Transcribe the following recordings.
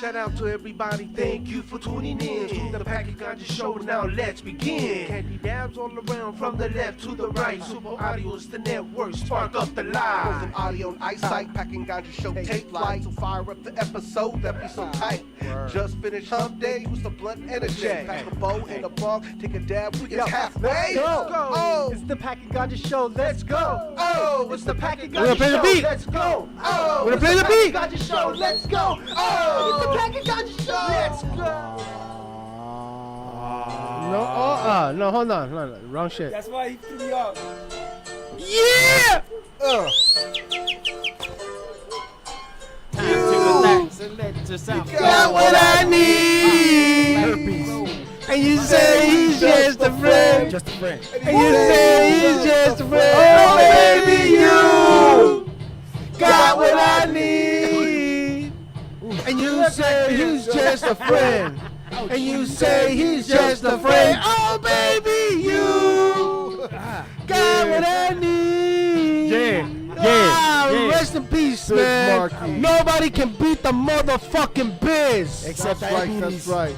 Shout out to everybody, thank you for tuning in to the Package Ganja Show. Now let's begin. Candy dabs all around from the left to the right. Super Audio is the network, spark up the live. Both audio and eyesight, Packing Ganja Show tape flight. So fire up the episode, that be so tight. Just finished hump day, use the blunt and a J. Pack a bow in the bong, take a dab, we get halfway. Go. Oh, It's the Package Ganja Show. Let's go. oh, It's the Package We're gonna Ganja play the Show. beat. Let's go. oh, We're gonna play the beat. Ganja Show. Let's go. oh, It's the Package Ganja Show. Let's go. No, hold on. Wrong shit. That's why he threw me off. Yeah! Time to relax and let yourself Got what I need. And you say he's just a friend. Just a friend. And you say he's just a friend. Oh, baby, you got what I need. And you say he's just a friend. And you say he's just a friend. Oh, baby, you got what I need. Yeah. Rest in peace, man. Marky. Nobody can beat the motherfucking biz. Except That's right, diabetes. that's right.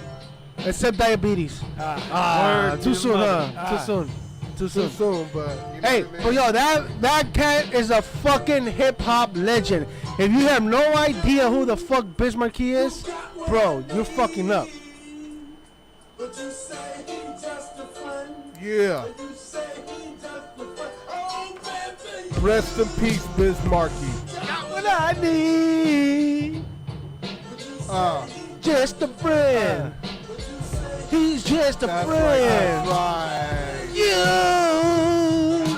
Except diabetes. Word Too to soon, mother. huh? Too soon. Too soon, but you know Hey, what I mean? but yo, that cat is a fucking hip hop legend. If you have no idea who the fuck Biz Markie is, bro, you're fucking up. Yeah. Rest in peace, Biz Markie. Got what I need. Just a friend. He's just a That's right, friend. that's right. You.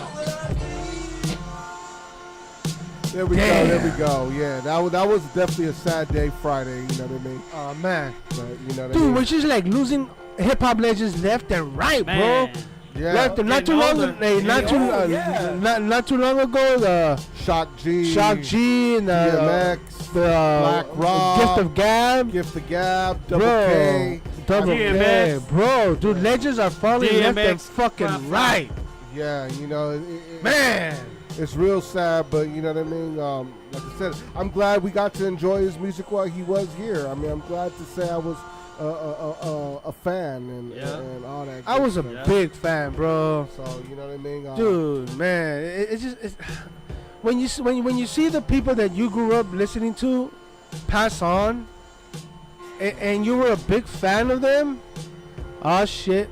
There we Damn. go, there we go. Yeah, that was definitely a sad day Friday, you know what I mean? Oh man, But you know what I dude, mean? we're just like losing hip hop legends left and right, Man. bro. Yeah. Left and not too Getting long, older. hey, not too, not too long ago. The Shock G. Shock G and DMX, the Black Rob, Gift of Gab, Gift the Gab, Double bro, K. Double K, DMX. bro, dude, legends are falling left and DMX, fucking Rob. right, Yeah, you know, man. it's real sad, but you know what I mean? Like I said, I'm glad we got to enjoy his music while he was here. I mean, I'm glad to say I was a fan and all that. I good was a stuff. big fan, bro. So you know what I mean, Dude, man, it's when you see the people that you grew up listening to pass on, and you were a big fan of them, oh shit,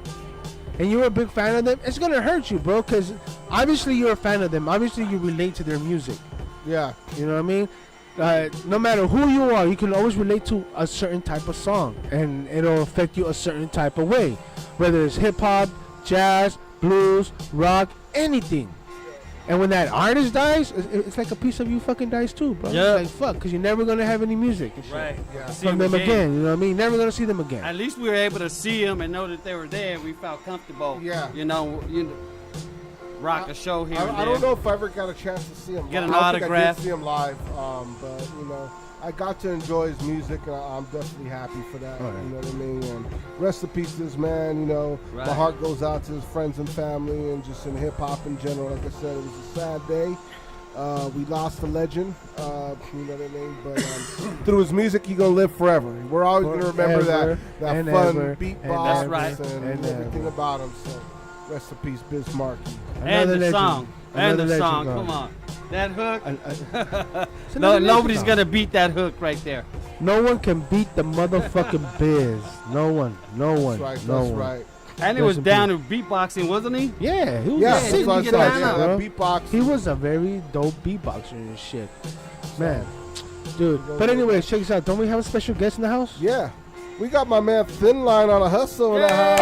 and you were a big fan of them, it's gonna hurt you, bro, because obviously you're a fan of them. Obviously you relate to their music. Yeah, You know what I mean? No matter who you are, you can always relate to a certain type of song, and it'll affect you a certain type of way, whether it's hip hop, jazz, blues, rock, anything. And when that artist dies, it's like a piece of you fucking dies too, bro. Yeah. It's like fuck, because you're never gonna have any music and shit Right. Yeah. See from them again. You know what I mean? Never gonna see them again. At least we were able to see them and know that they were there. We felt comfortable. Yeah. You know, rock a show here. and I don't there. know if I ever got a chance to see him. Get an I don't think I autograph. did see him live, but you know, I got to enjoy his music, and I'm definitely happy for that. Right. You know what I mean? And rest in peace to this man. You know, my Right. heart goes out to his friends and family, and just in hip hop in general. Like I said, it was a sad day. We lost a legend. You know what I mean? But through his music, he gonna live forever. We're always gonna remember Forever that and fun ever beatbox That's right. and and everything ever. about him. So rest in peace, Biz Markie. And Another the legend. song. And Another the legend song. gone. Come on. That hook. It's No, another nobody's legend gonna beat that hook right there. gone. No one can beat the motherfucking Biz. No one. No one. That's right. no That's one. right. And he Rest was in down to beatboxing, wasn't he? Yeah, he was Yeah, a that's sick what I get said. down Yeah, now. that bro. beatbox. He was a very dope beatboxer and shit. Man, dude. But anyway, check this out. Don't we have a special guest in the house? Yeah. We got my man Thin Line on a hustle in the house.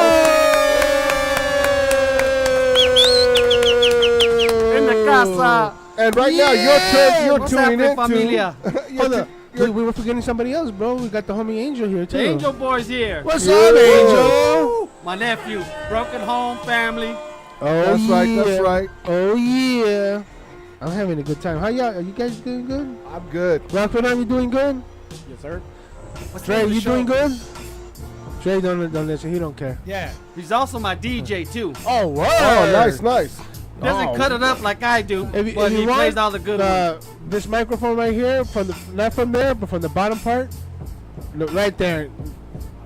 In the casa. And right now, your turn. You're What's tuning happening, into. familia? Hold up. We were forgetting somebody else, bro. We got the homie Angel here, too. The Angel Boy's here. What's Yeah. up, Angel? My nephew. Broken home family. Oh, That's yeah. right. That's right. Oh, yeah. I'm having a good time. How y'all? Are you guys doing good? I'm good. Rockford, are you doing good? Yes, sir. What's the Dre, name of the you show? doing good? Dre don't listen. He don't care. Yeah. He's also my DJ too. Oh, wow. Oh, nice, nice. Doesn't Oh. cut it up like I do, If you but he want, plays all the good ones. This microphone right here, from the not from there, but from the bottom part, Look right there.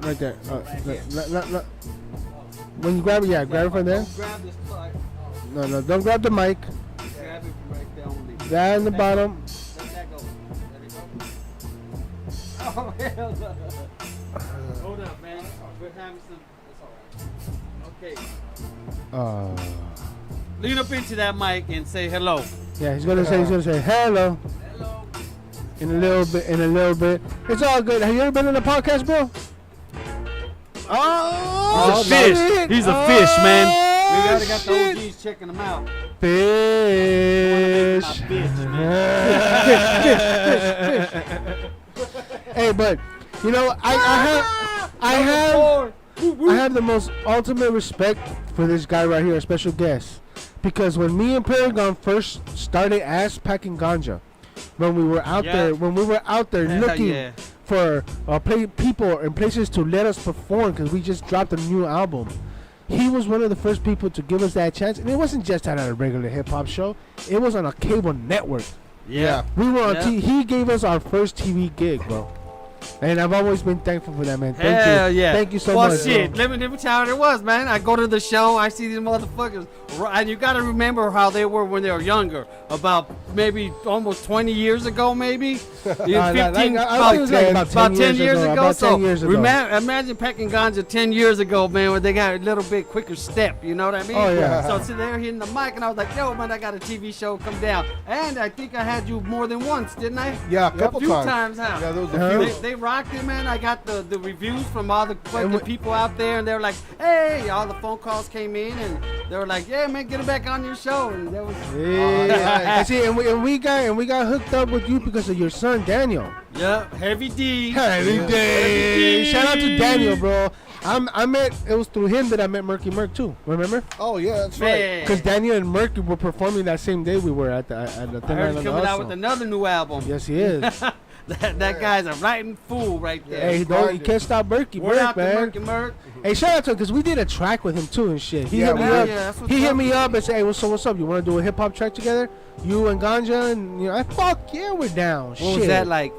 Right there. Look. When you grab it, grab it from there. Don't grab this plug. No, don't grab the mic. Grab it from right there only. That in the bottom. Let that go. Let it go. Oh, hell no. Hold up, man. We're having some. It's all right. Okay. Lean up into that mic and say hello. Yeah, he's gonna say hello. Hello. In a little bit. It's all good. Have you ever been in a podcast, bro? Oh, He's a fish. shit. He's a fish, man. We Oh, gotta got the shit. OGs checking him out. Fish. My bitch, Hey, but you know, I have the most ultimate respect for this guy right here, a special guest, because when me and Paragon first started ass packing ganja, when we were out there Hell looking yeah. for people and places to let us perform, because we just dropped a new album. He was one of the first people to give us that chance, and it wasn't just at a regular hip hop show. It was on a cable network. Yeah. We were on Yeah. He gave us our first TV gig, bro. And I've always been thankful for that, man. Thank Hell you. yeah. Thank you so well, much. shit. Bro. Let me tell you how it was, man. I go to the show. I see these motherfuckers. And you got to remember how they were when they were younger. About maybe almost 20 years ago, maybe. 15, I think it was like about 10 years ago. About 10 years ago. Imagine packing ganja 10 years ago, man, where they got a little bit quicker step. You know what I mean? Oh, yeah. So they were hitting the mic, and I was like, yo, man, I got a TV show. Come down. And I think I had you more than once, didn't I? Yeah, a A couple few times. times, huh? Yeah, there was Uh-huh. a few. They rocked it, man. I got the reviews from all the fucking And people out there, and they were like, hey, all the phone calls came in, and they were like, yeah, man, get it back on your show. And there was, Yeah. And see, and we got hooked up with you because of your son Daniel. yeah, Heavy D. Heavy D. day. Shout out to Daniel, bro. It was through him that I met Murky Merc too. Remember? Oh yeah, that's right. Man. Because Daniel and Murky were performing that same day we were at the I Thin heard Line he's on the coming out Hustle. with another new album. Yes, he is. that guy's a writing fool right there. Hey, you can't stop Murky Word Merc, out to man. Murky Merc. Hey, shout out to him because we did a track with him too and shit. He Yeah, hit me we up. did. Yeah, that's what's He hit up. me up and said, "Hey, what's up? You want to do a hip hop track together? You and Ganja?" And you know, I fuck yeah, we're down. What shit, was that like?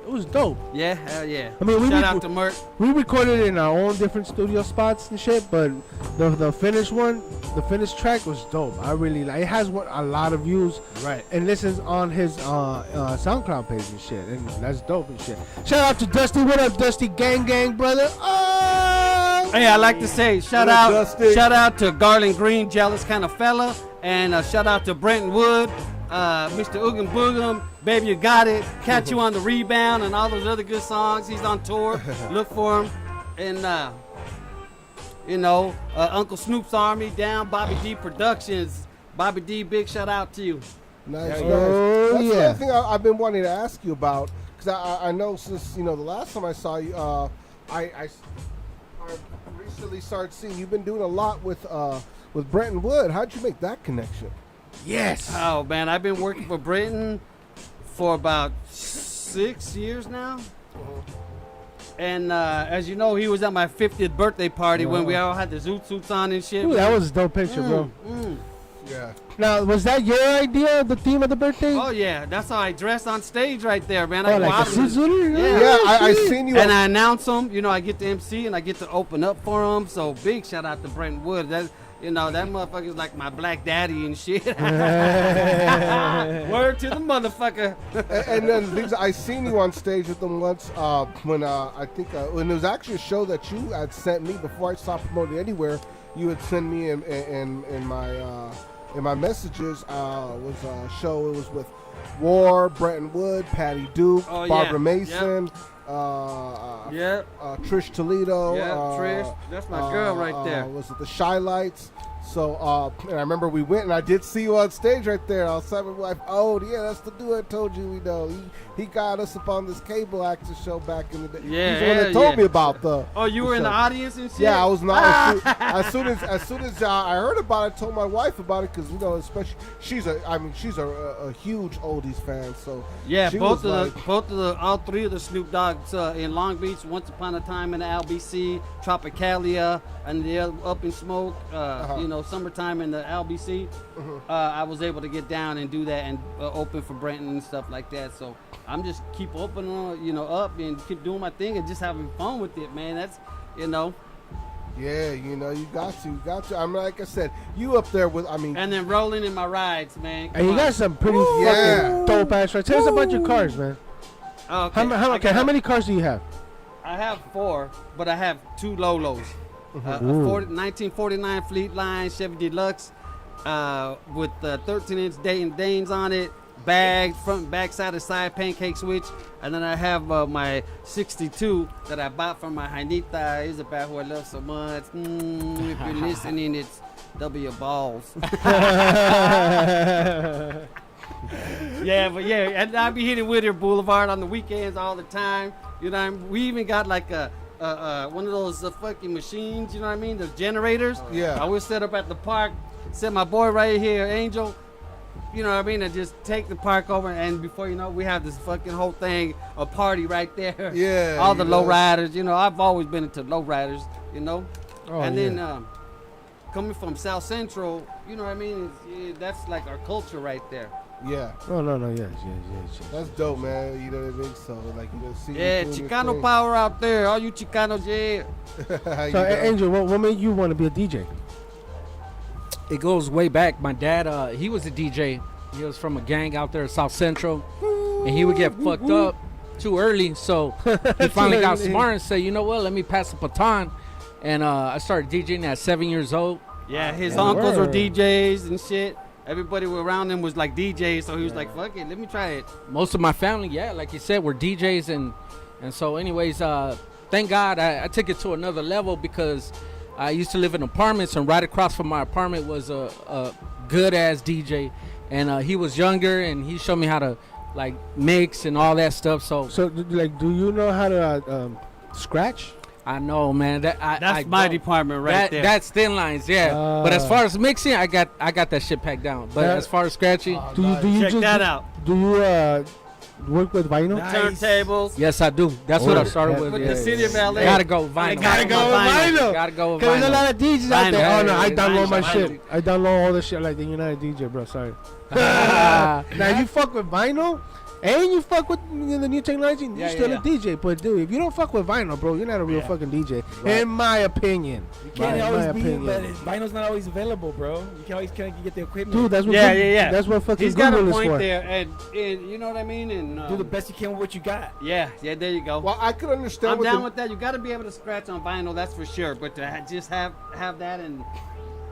It was dope. Yeah, hell yeah. I mean, Shout out to Merc. we recorded it in our own different studio spots and shit, but the finished one, the finished track was dope. I really like. It has a lot of views, Right. and listens on his SoundCloud page and shit, and that's dope and shit. Shout out to Dusty. What up, Dusty? Gang, brother. Oh! Hey, I like to say shout What up, out Dusty? to Garland Green, jealous kind of fella, and shout out to Brenton Wood, Mr. Oogum Boogum, Baby You Got It, Catch You on the Rebound, and all those other good songs. He's on tour. Look for him. And Uncle Snoop's Army down, Bobby D Productions. Bobby D, big shout out to you. Nice, Oh, nice. That's the yeah. other thing I've been wanting to ask you about, because I know since the last time I saw you, I recently started seeing you've been doing a lot with Brenton Wood. How'd you make that connection? Yes. Oh man, I've been working for Brenton for about 6 years now. And as you know, he was at my 50th birthday party when we all had the zoot suits on and shit. Ooh, that was a dope picture, bro. Yeah. Now, was that your idea, the theme of the birthday? Oh yeah, that's how I dress on stage right there, man. Oh, I go like out a and- suit? Yeah. Yeah, I seen you. and I announce them. I get to MC and I get to open up for them. So big shout out to Brent Wood. That that motherfucker's like my black daddy and shit. Word to the motherfucker. and then things I seen you on stage with them once when I think when it was actually a show that you had sent me before I stopped promoting anywhere. You had sent me in my messages was a show. It was with War, Brenton Wood, Patty Duke, Oh, yeah. Barbara Mason, Yep. Trish Toledo. Yeah, Trish. That's my girl right there. Was it the Shy Lights? So, and I remember we went and I did see you on stage right there. I was telling my wife, oh, yeah, that's the dude I told you we know. He got us up on this cable actor show back in the day. Yeah, He's the one that hell told yeah. me about the. Oh, you were in the audience and shit? Yeah, I was not. As soon as I heard about it, I told my wife about it because especially she's a huge oldies fan. So Yeah, she both was of all three of the Snoop Dogs in Long Beach, Once Upon a Time in the LBC, Tropicalia, and the other Up in Smoke. summertime in the LBC, I was able to get down and do that and open for Brenton and stuff like that. So I'm just keep opening, up and keep doing my thing and just having fun with it, man. That's, Yeah, you got to. I'm like I said, you up there with, And then rolling in my rides, man. And you got some pretty fucking dope ass rides. Tell us about your cars, man. Okay. How many cars do you have? I have 4, but I have 2 Lolos. A 1949 Fleet Line Chevy Deluxe with 13-inch Danes on it, bags, front and back side to side pancake switch. And then I have my 62 that I bought from my Janita Isabel, who I love so much. If you're listening, it's W balls. Yeah, and I be hitting Whittier Boulevard on the weekends all the time. We even got like one of those fucking machines, you know what I mean? Those generators. Yeah. I would set up at the park, set my boy right here, Angel. You know what I mean? And just take the park over, and before you know, we have this fucking whole thing, a party right there. Yeah. All the low riders. I've always been into low riders. Then coming from South Central, you know what I mean? That's like our culture right there. Yeah. No, yes. That's dope, man. You know what I mean? So, like, see. Yeah, you doing your Chicano thing. power out there. All you Chicanos, yeah. How you So, doing? Angel, what made you want to be a DJ? It goes way back. My dad, he was a DJ. He was from a gang out there in South Central, and he would get fucked up too early. So he finally got smart and said, you know what, let me pass the baton. And I started DJing at 7 years old. Yeah, his uncles were DJs and shit. Everybody around him was like DJs, so he was like, fuck it, let me try it. Most of my family, like you said, were DJs. And so anyways, thank God I took it to another level, because I used to live in apartments, and right across from my apartment was a good-ass DJ. And he was younger, and he showed me how to, like, mix and all that stuff. So like, do you know how to scratch? I know, man. That's my department right there. That's thin lines, yeah. But as far as mixing, I got that shit packed down. But as far as scratching, Do you Check that out. Do you work with vinyl? Turntables. yes, I do. That's what I started with. With yeah. the city of LA. Gotta go vinyl. Gotta go with vinyl. Gotta go with Cause there's a lot vinyl. of DJs out there. Vinyl. Oh no, I download my Vinyl. shit. I download all the shit like that. You're not a DJ, bro. Sorry. Now you fuck with vinyl, and you fuck with the new technology. You're still a DJ. But dude, if you don't fuck with vinyl, bro, you're not a real fucking DJ. In my opinion. Can't In my always be, opinion. but vinyl's not always available, bro. You can always can't get the equipment. Dude, that's what. Yeah. That's what fucking He's got Google a is point for. there, and you know what I mean? And do the best you can with what you got. Yeah, there you go. Well, I could understand I'm what down with that. You got to be able to scratch on vinyl, that's for sure. But to just have that and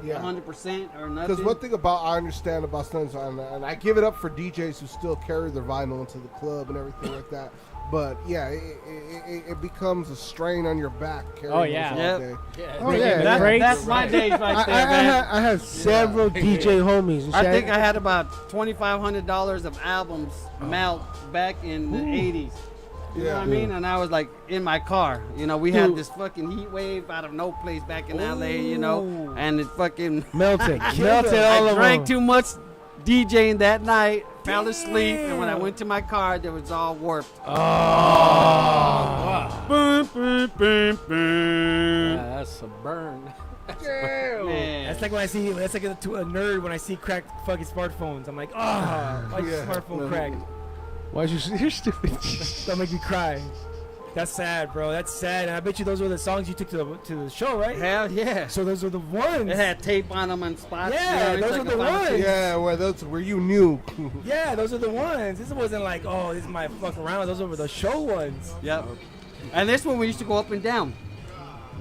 100% or nothing. Because one thing I understand about Sons, and I give it up for DJs who still carry their vinyl into the club and everything like that. But yeah, it becomes a strain on your back carrying those all day. Oh yeah, That's my days right there, man. I have several DJ homies. And I shit. think I had about $2,500 of albums melt back in the 80s. You know what I mean? And I was like in my car. We had this fucking heat wave out of no place back in LA, and it fucking melted all I over. drank too much DJing that night, fell asleep, and when I went to my car, it was all warped. Boom, boom, boom, boom. That's a burn. Man. That's like when I see. That's like a nerd when I see cracked fucking smartphones. I'm like, why is your smartphone cracked? Why'd you're stupid? Don't make me cry. That's sad, bro. That's sad. And I bet you those were the songs you took to the show, right? Hell yeah. So those were the ones. It had tape on them on spots. Yeah, those are the ones. Yeah, where you knew. Yeah, those are the ones. This wasn't like, this is my fuck around. Those were the show ones. Yep. And this one we used to go up and down.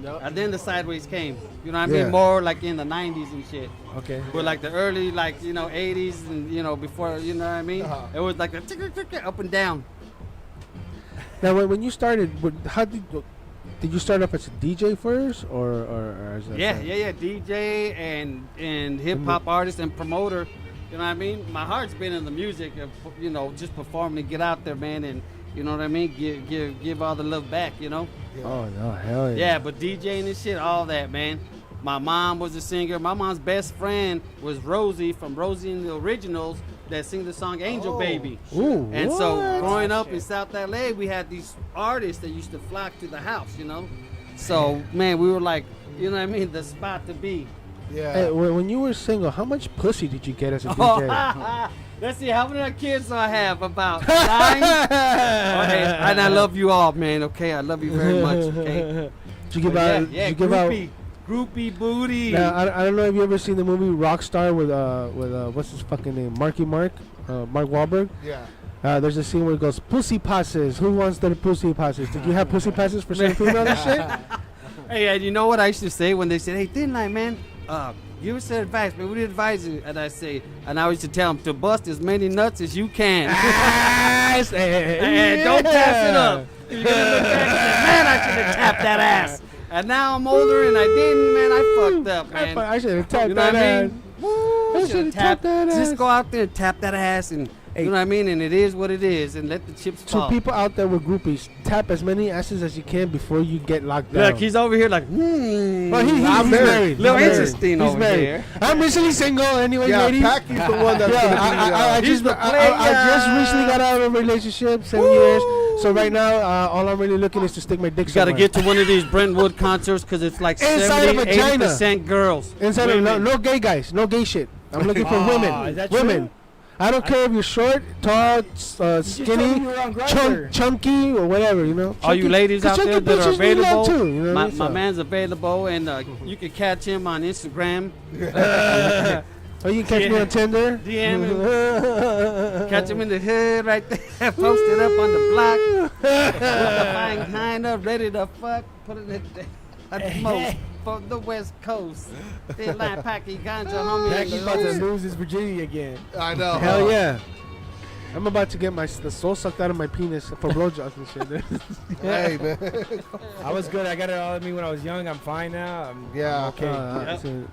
And then the sideways came. You know what I Yeah. mean? More like in the 90s and shit. Okay. But like the early, 80s and, before, you know what I mean? It was like a up and down. Now, when you started, how did you start up as a DJ first, or as a Yeah. DJ and hip hop artist and promoter. You know what I mean? My heart's been in the music of, just performing and get out there, man, and you know what I mean? Give all the love back, Oh no, hell yeah. Yeah, but DJing and shit, all that, man. My mom was a singer. My mom's best friend was Rosie from Rosie and the Originals that sing the song Angel Baby. Ooh, And so what? growing up in South LA, we had these artists that used to flock to the house, So, man, we were like, you know what I mean, the spot to be. Yeah. Hey, when you were single, how much pussy did you get as a DJ? Let's see, how many kids do I have? About 9? Okay, and I love you all, man. Okay, I love you very much. Okay. Did you give But out? yeah, Did you give out? groupie booty. Now, I don't know if you ever seen the movie Rockstar with what's his fucking name, Mark Wahlberg. Yeah. There's a scene where it goes, pussy passes. Who wants the pussy passes? Did you have pussy passes for some female and shit? Hey, and you know what I used to say when they said, "Hey, Thin Line, man, give us some advice, man. What do you advise you?" And I say, and I used to tell them to bust as many nuts as you can. And don't pass it up. You're gonna look back and say, "Man, I should have tapped that ass." And now I'm older and I didn't, man. I fucked up, man. I should have tapped You know that what I ass. mean? I should have tapped that ass. Just go out there and tap that ass, and you know what I mean. And it is what it is, and let the chips To fall. people out there with groupies, tap as many asses as you can before you get locked down. Look, he's over here like, Well, he's I'm married. Little He's interesting married. over He's married. here. I'm recently single, anyway, Yeah, ladies. Packy's the one that's Yeah, gonna be. I He's just the I just recently got out of a relationship, 7 years. So right now, all I'm really looking is to stick my dick You gotta somewhere. get to one of these Brentwood concerts because it's like Inside a 70, vagina. 80% girls. Inside of Women. no gay guys, no gay shit. I'm looking for Is women. that Women. true? I don't care if you're short, tall, You just told me skinny, you were on Grindr. chunky, or whatever, you know. All you Chunky- ladies 'cause out there chunky that are bitches need love available, too, you know what I my, mean? my So- man's available, and you can catch him on Instagram. Oh, you can catch me on Tinder. DM him. Catch him in the hood right there, posted up on the block, with the fine kinda ready to fuck, put it at the most for the West Coast. Thin Line Packy Ganja, homie. Packy about to lose his virginity again. I know. Hell yeah. I'm about to get the soul sucked out of my penis for blowjobs and shit. Hey man. I was good. I got it all in me when I was young. I'm fine now. I'm Yeah. okay.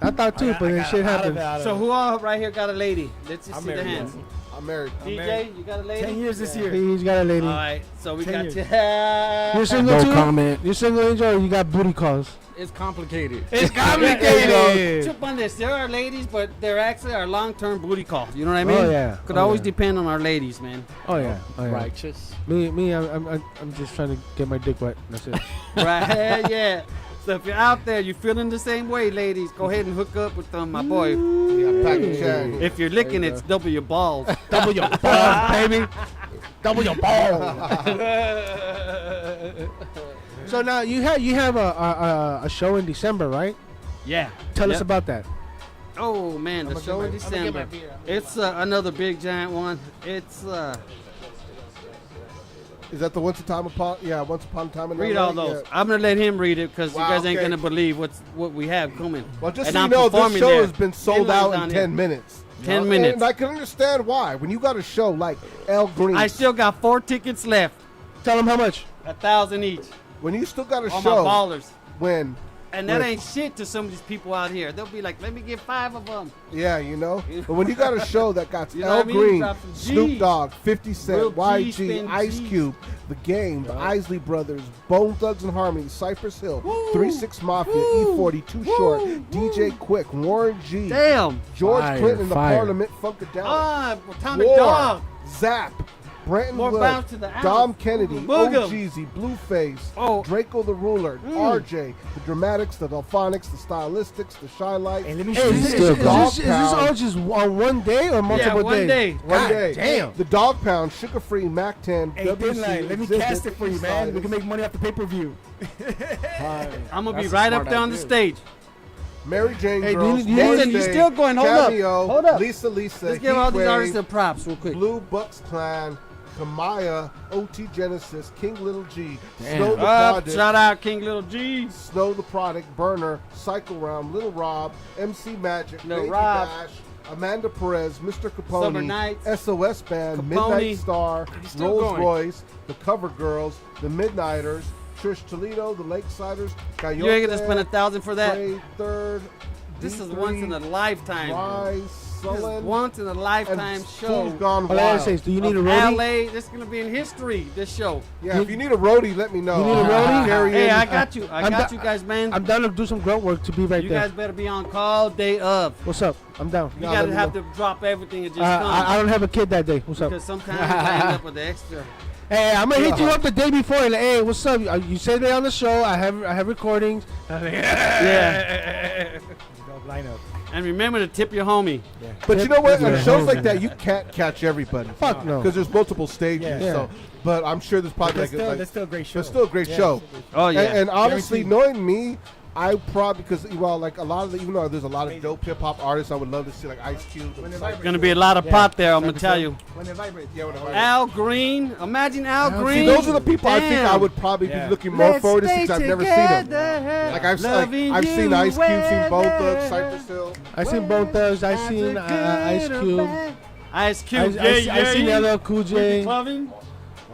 I thought too, but then shit happened. So who all right here got a lady? Let's just I'm see the married, hands. I'm married. DJ, married. you got a lady? 10 years this year. He's got a lady. All right, so we 10 got years. you. You're single No too? comment. You're single, Angel, or you got booty calls? It's complicated. It's Chip on this. There are ladies, but they're actually our long-term booty calls. You know what I mean? Oh, yeah. Could Oh, always yeah. depend on our ladies, man. Oh yeah. Oh, yeah. Righteous. Me, I'm just trying to get my dick wet. That's it. Right? Yeah. So if you're out there, you're feeling the same way, ladies, go ahead and hook up with my boy. Yeah, Packy Chang. If you're licking, There you it's double your balls. Double your balls, baby. Double your balls. So now you have a show in December, right? Yeah. Tell us Yep. about that. Oh man, the show in December. It's another big giant one. It's Is that the Once Upon a Time in read LA? all those. Yeah. I'm gonna let him read it because Wow, you guys ain't okay. gonna believe what we have coming. Well, just And so you I'm know, this performing show there. has been sold Inline's out in on 10 it. minutes. 10 minutes. And I can understand why. When you got a show like El Green, I still got 4 tickets left, Tell them how much. 1,000 each. when you still got a All show, my ballers. when, And that With- ain't shit to some of these people out here. They'll be like, let me get 5 of them. yeah, you know, but when you got a show that got You know El what I mean? Green, Drop some Snoop G's. Dogg, 50 Cent, Real G's, YG, spin Ice G's. Cube, The Game, the Isley Brothers, Bone Thugs and Harmony, Cypress Hill, 3-6 Mafia, E42 Short, DJ Quick, Warren G, Damn. George Fire, Clinton in the fire. Parliament, Funkadelic, Ah, Atomic War, Dog. Zap, Brenton More Wood, bounce to the ounce. Dom Kennedy, Boogum. OGZ, Blueface, Oh. Draco the Ruler, RJ, the Dramatics, the Delphonics, the Stylistics, the Shy Lights. And let me Hey, show you is this. this Dog Pound. all just on one day or multiple one days? day. One God day. damn. The Dog Pound, Sugar Free, Mac 10, Hey, WC, Thin Line, let me Exhibit, cast it for you, man. We can make money off the pay-per-view. I'm going to be That's a right up smart there on the idea. stage. Mary Jane Hey, Girls, you- Morris listen, you Day, still going. Hold up. Cameo, Hold up. Lisa, Let's give all these Heatwave, artists their props real quick. Blue Bucks Clan, Kamaya, OT Genesis, King Little G, Damn. Snow the Up, Product, shout out King Little G. Snow the Product, Burner, Cycle Round, Little Rob, MC Magic, Lil Lady Rob. Dash, Amanda Perez, Mr. Capone, Summer Nights, SOS Band, Capone. Midnight Star, still Rolls going. Royce, The Cover Girls, The Midnighters, Trish Toledo, The Lakesiders, Coyote, You ain't going to spend 1,000 for that. Trey Third, This is D3, once in a lifetime. Rise, This is Sullen, once in a lifetime and show. Fools Gone All I gotta Wild. say is, do you need a Of roadie? LA, this is going to be in history, this show. Yeah, if you need a roadie, let me know. You need a roadie? Carry Hey, in- I got you. I I'm got do- you guys, man. I'm down to do some grunt work to be right You there. guys better be on call day of. What's up? I'm down. You No, got let to me have know. to drop everything and just I come. don't have a kid that day. What's up? Because sometimes I end up with the extra. Hey, I'm gonna hit you up the day before. And like, hey, what's up? You said it on the show. I have recordings. Yeah. lineup. And remember to tip your homie. But you know what? Yeah. On shows like that, you can't catch everybody. Fuck no. Because there's multiple stages. Yeah. So, but I'm sure there's probably That's still a great show. it's still a great show. Oh, yeah. And honestly, Guaranteed. knowing me, I probably because like a lot of even though there's a lot of dope hip hop artists, I would love to see like Ice Cube. And Cypress Gonna be a lot of pot there, I'm gonna tell you. When it vibrates. Yeah, whatever. Al Green, imagine Al See, Green. those are the people I think Damn. I would probably Yeah. be looking more forward to because I've never seen them. Like I've seen Ice Cube, seen Bone Thugs, Cypress Hill. I seen Bone Thugs. I seen Ice Cube. Ice Cube, I seen LL Cool J. Clubbing.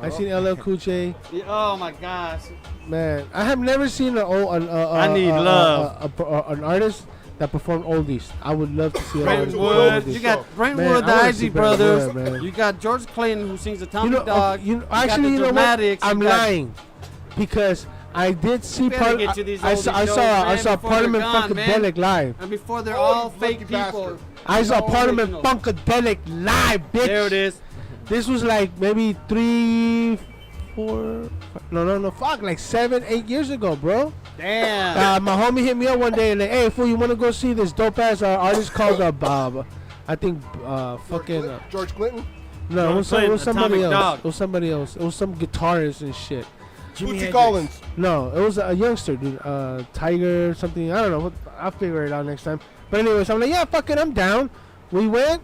I seen LL Cool J. Oh my gosh. Man, I have never seen I need love. an artist that performed oldies. I would love to see an artist perform Brentwood. oldies. You got Man, Brentwood, I the wanna Isley see Brentwood, Brothers. man. You got George Clinton who sings the Tommy Dog. Actually, you know what? Dramatics. I'm You got- lying because I did see better part. get to these I oldie saw shows, man, saw before Parliament they're gone, man. Funkadelic live. And before they're all you fake lucky people. bastard. I saw No Parliament original. Funkadelic live, bitch. There it is. This was like maybe 3, 4. No. Fuck, like 7, 8 years ago, bro. Damn. My homie hit me up one day and like, hey, fool, you want to go see this dope ass artist called Bob? I think fucking George Clinton. no, it was somebody Atomic else. Dog. It was somebody else. It was some guitarist and shit. Bootsy Collins. No, it was a youngster, dude. Tiger something. I don't know. I'll figure it out next time. But anyways, I'm like, yeah, fuck it, I'm down. We went,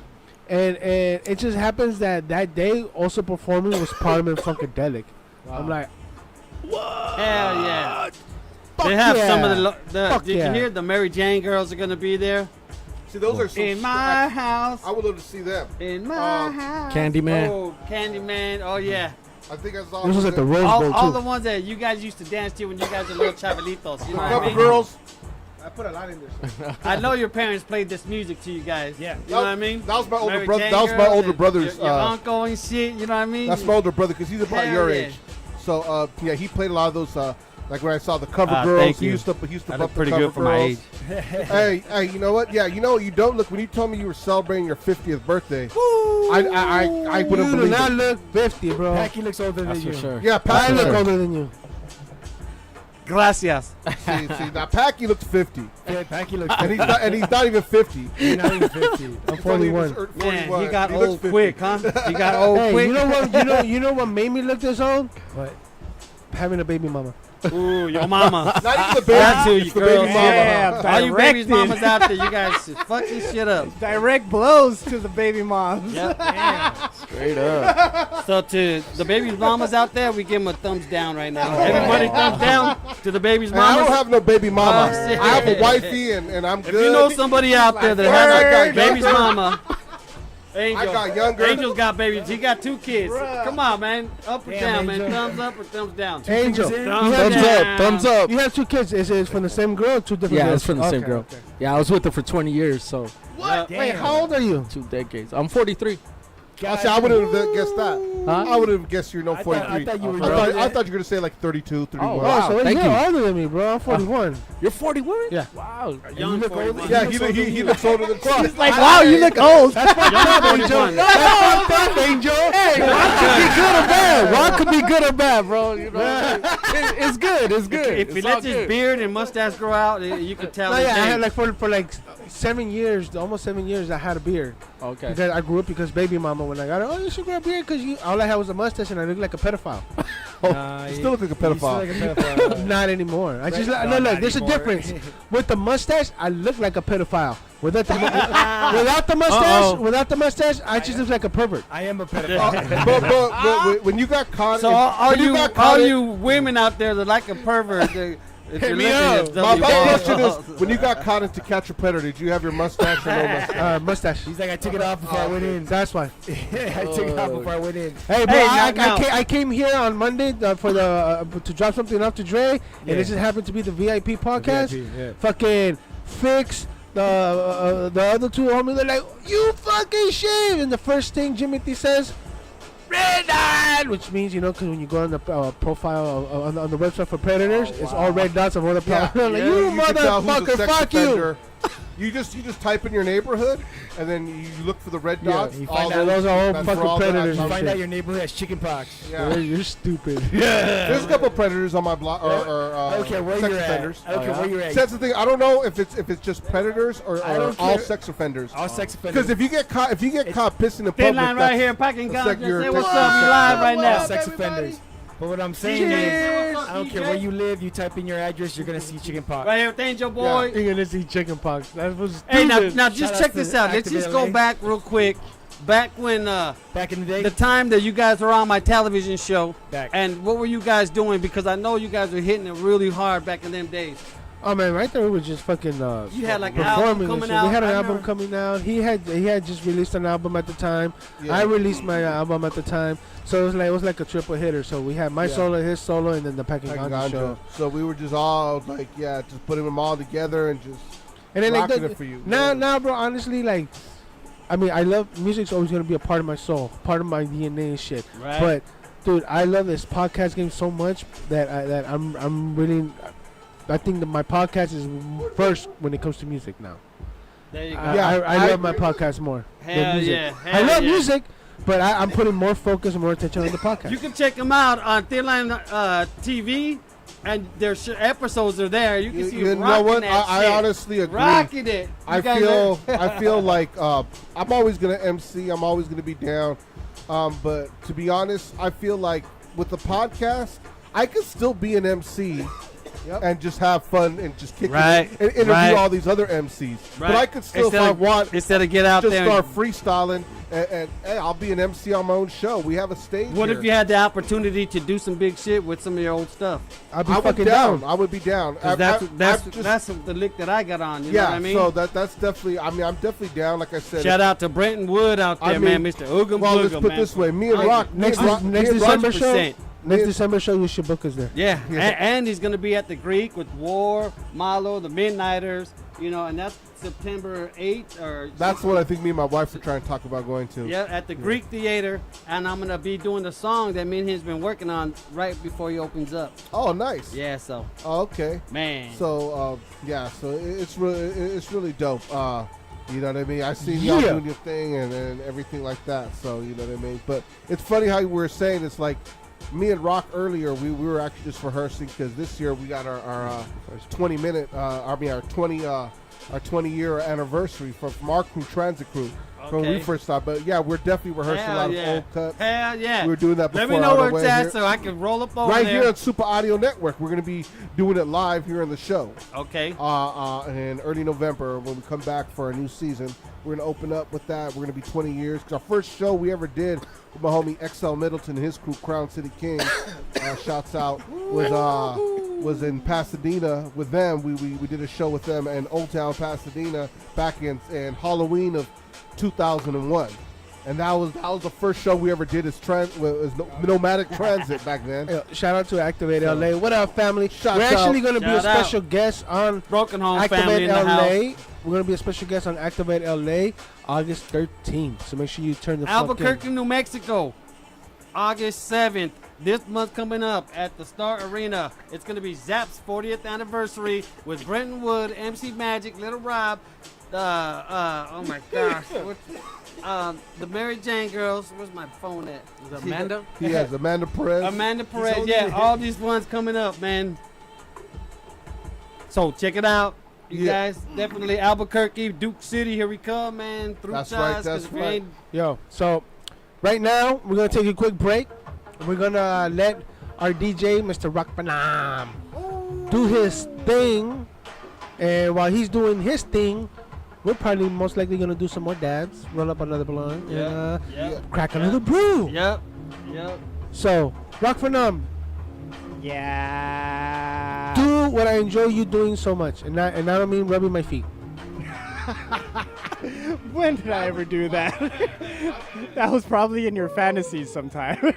and it just happens that day also performing was Parliament Funkadelic. I'm like, Hell yeah. fuck They have yeah. some of the Fuck did yeah. you hear the Mary Jane girls are gonna be there? See, those are some. In my house. I would love to see them. In my house. Candyman. Oh, Candyman. Oh yeah. I think I saw. This was at the Rose Bowl All too. the ones that you guys used to dance to when you guys were little chavalitos. You know what I Cover mean? Girls. I put a lot in there. I know your parents played this music to you guys. Yeah. You know what I mean? That was my older Mary brother. Jane That was my girls older and brother's. Your uncle and shit. You know what I mean? That's my older brother because he's about Hell your yeah. age. So yeah, he played a lot of those. Like when I saw the Cover Ah, Girls, thank he you. used to I bump look the pretty Cover good for my Girls. age. Hey, you know what? Yeah, you know what? You don't look. When you told me you were celebrating your 50th birthday, I wouldn't You do believe not it. look 50, bro. Packy looks older That's than you. for sure. Yeah, I Packy look looks. older than you. Gracias. See, now Packy looks 50, Yeah, Packy looks and he's not even 50. He's not even 50. I'm He's only in his 41. Man, 41. he got looks old 50. quick, huh? He got old Hey, quick. you know what? You know what made me look this old? What? Having a baby mama. Ooh, your mama. Not even the baby. That's who it's you the girls. baby mama. Yeah. All you babies Directed. mamas out there, you guys should fuck this shit up. Direct blows to the baby moms. Yep. Straight up. So to the baby's mamas out there, we give them a thumbs down right now. Everybody thumbs down to the baby's And I mamas. don't have no baby mama. Oh, shit. I have a wifey, and I'm If good. you know somebody out there that I has got a baby's younger. mama, Angel. I got younger. Angel's got babies. He got 2 kids. Come on, man. Up or Damn, down, man. Angel. Thumbs up or thumbs down. Angel, fingers in. Thumbs Thumbs down. up. Thumbs up. you have 2 kids. Is it from the same girl or 2 different girls? Yeah, it's from the same Okay, girl. okay. Yeah, I was with her for 20 years, so What? Wait, how old are you? 2 decades. I'm 43. See, I wouldn't have guessed that. Huh? I would have guessed you're no I 43. thought you were I thought you were gonna say like 32, 31. Oh, wow. Oh, so thank you're you. older than me, bro. I'm 41. You're 41? Yeah. Wow. Young look 41. Yeah, he looks older than Clark. He's like, wow, you look old. Young 41. Angel. Hey, rock could be good or bad. Rock could be good or bad, bro. You know, it's good. It's good. If he It's all lets his good. beard and mustache grow out, you can tell. No, his yeah, I age. had like for like 7 years, almost 7 years, I had a beard. Okay. Because I grew up because baby mama, when I got her, oh, you should grow a beard because all I had was a mustache and I looked like a pedophile. You still look like a pedophile. Not anymore. I just Right. no, No, look. not There's a anymore. difference. With the mustache, I look like a pedophile. Without the mustache, I just look like a pervert. I am a pedophile. But when you got caught, So all when you got caught in- you women out there that like a pervert, if you're me looking up. at My WJ. question is, when you got caught in To Catch a Predator, did you have your mustache or no mustache? Mustache. He's like, I took it off before I went in. That's why. I took it off before I went in. Hey, bro, Hey, I came here on Monday for the to drop something off to Dre, and it just happened to be the VIP podcast. Yeah. Fucking Fix, the other 2 homies, they're like, you fucking shit. And the first thing Jimothy says, red dot, which means, you know, because when you go on the profile on the website for Predators, it's all red dots of all the Yeah. like, Yeah, you can tell who's a motherfucker, sex fuck you. offender. You just type in your neighborhood, and then you look for the red dots. you find out those are all that's where fucking all the predators. actual You find shit. out your neighborhood has chicken pox. Yeah. You're stupid. There's a couple of predators on my block, or I don't care where sex you're offenders. at. I don't care where you're at. So that's the thing. I don't know if it's just predators or I don't all care. sex offenders. All sex offenders. Because if you get caught pissing in Thin public, line right here, packing that's guns. like Just you're say what's texting up. We sex live right offenders. now. sex offenders. But what I'm saying is, I don't care where you live. You type in your address, you're gonna see chicken pox. Right here with Angel Boy. You're gonna see chicken pox. That was Hey, stupid. now Shout just out check to this out. Let's Activate just go LA. back real quick. Back when Back in the day, the time that you guys were on my television show, back. and what were you guys doing? Because I know you guys were hitting it really hard back in them days. Oh man, right there we were just fucking You had like an album performing and coming shit. out. We had an I album remember. coming out. He had just released an album at the time. Yeah. I released my album at the time. So it was like a triple hitter. So we had my Yeah. solo, his solo, and then the Packing Like Ganja show. So we were just all like, just putting them all together and just And then rocking it for you. now, bro, honestly, like, I mean, I love music's always gonna be a part of my soul, part of my DNA and shit. Right. But, dude, I love this podcast game so much that I'm really. I think that my podcast is first when it comes to music now. There you go. I love my podcast more. than Hell music. yeah. I Hell love yeah. music, but I'm putting more focus and more attention on the podcast. You can check them out on Thin Line TV, and their episodes are there. You can You, see you them know rocking what? that I shit. honestly agree. Rocking it. You I guys feel like I'm always gonna MC. I'm always gonna be down. But to be honest, I feel like with the podcast, I could still be an MC. And just have fun and just kick Right, it and interview right. all these other MCs. But Right. I could still, if I want, instead of get out just there. start freestyling and hey, I'll be an MC on my own show. We have a stage. What here. if you had the opportunity to do some big shit with some of your old stuff? I'll be I would fucking down. down. I would be down. 'Cause that's the lick that I got on. You know what I mean? So that's definitely. I mean, I'm definitely down. Like I said, Shout out to Brenton Wood out there, I mean, man, Mr. Oogum well, let's Boogum, put man. this way. Me and I- Rock Next me and Rock- next me and Rock- December show. 100%. Next December show, you should book us there. Yeah, Yeah. and he's gonna be at the Greek with War, Malo, the Midnighters, and that's September 8th or That's what I think me and my wife are trying to talk about going to. yeah, at the Greek Theater, and I'm gonna be doing the song that me and him's been working on right before he opens up. Oh, nice. Yeah, so Oh, okay. man, So so it's really dope. You know what I mean? I seen y'all doing your thing and everything like that. So you know what I mean. But it's funny how you were saying it's like me and Rock earlier. We were actually just rehearsing because this year we got our 20-minute. Our 20-year anniversary from our crew, Transit Crew, from when we Okay. first started. But yeah, we're definitely rehearsing a hell lot yeah, of old cuts. hell yeah. We were doing that before. Let me know on where the it's way at here. so I can roll up over Right there. here on Super Audio Network. We're going to be doing it live here on the show. Okay. In early November when we come back for a new season. We're going to open up with that. We're going to be 20 years. 'Cause our first show we ever did with my homie XL Middleton and his crew, Crown City King, shouts out, was in Pasadena with them. We did a show with them in Old Town Pasadena back in Halloween of 2001. And that was the first show we ever did as Nomadic Transit back then. Hey, shout out to Activate LA. What up, family? Shout We're actually out. going to be a Shout out. special guest on Broken Home family Activate in the LA. house. We're going to be a special guest on Activate LA August 13th. So make sure you turn the fuck Albuquerque, in. New Mexico, August 7th. This month coming up at the Star Arena. It's going to be Zap's 40th anniversary with Brenton Wood, MC Magic, Little Rob, oh my gosh. The Mary Jane Girls. Where's my phone at? Is it Amanda? He has Amanda Perez. Amanda Perez. Yeah, all these ones coming up, man. So check it out. You guys, definitely Albuquerque, Duke City, here we come, man. Through That's ties, right, 'cause that's if you right. ain't- Yo, so right now, we're going to take a quick break. We're going to let our DJ, Mr. Rock Panam, do his thing. And while he's doing his thing, we're probably most likely going to do some more dabs, roll up another blunt, and Yep. crack another brew. Yep. So, Rock Panam, Yeah. do what I enjoy you doing so much. And I don't mean rubbing my feet. When did I ever do that? That was probably in your fantasies sometime.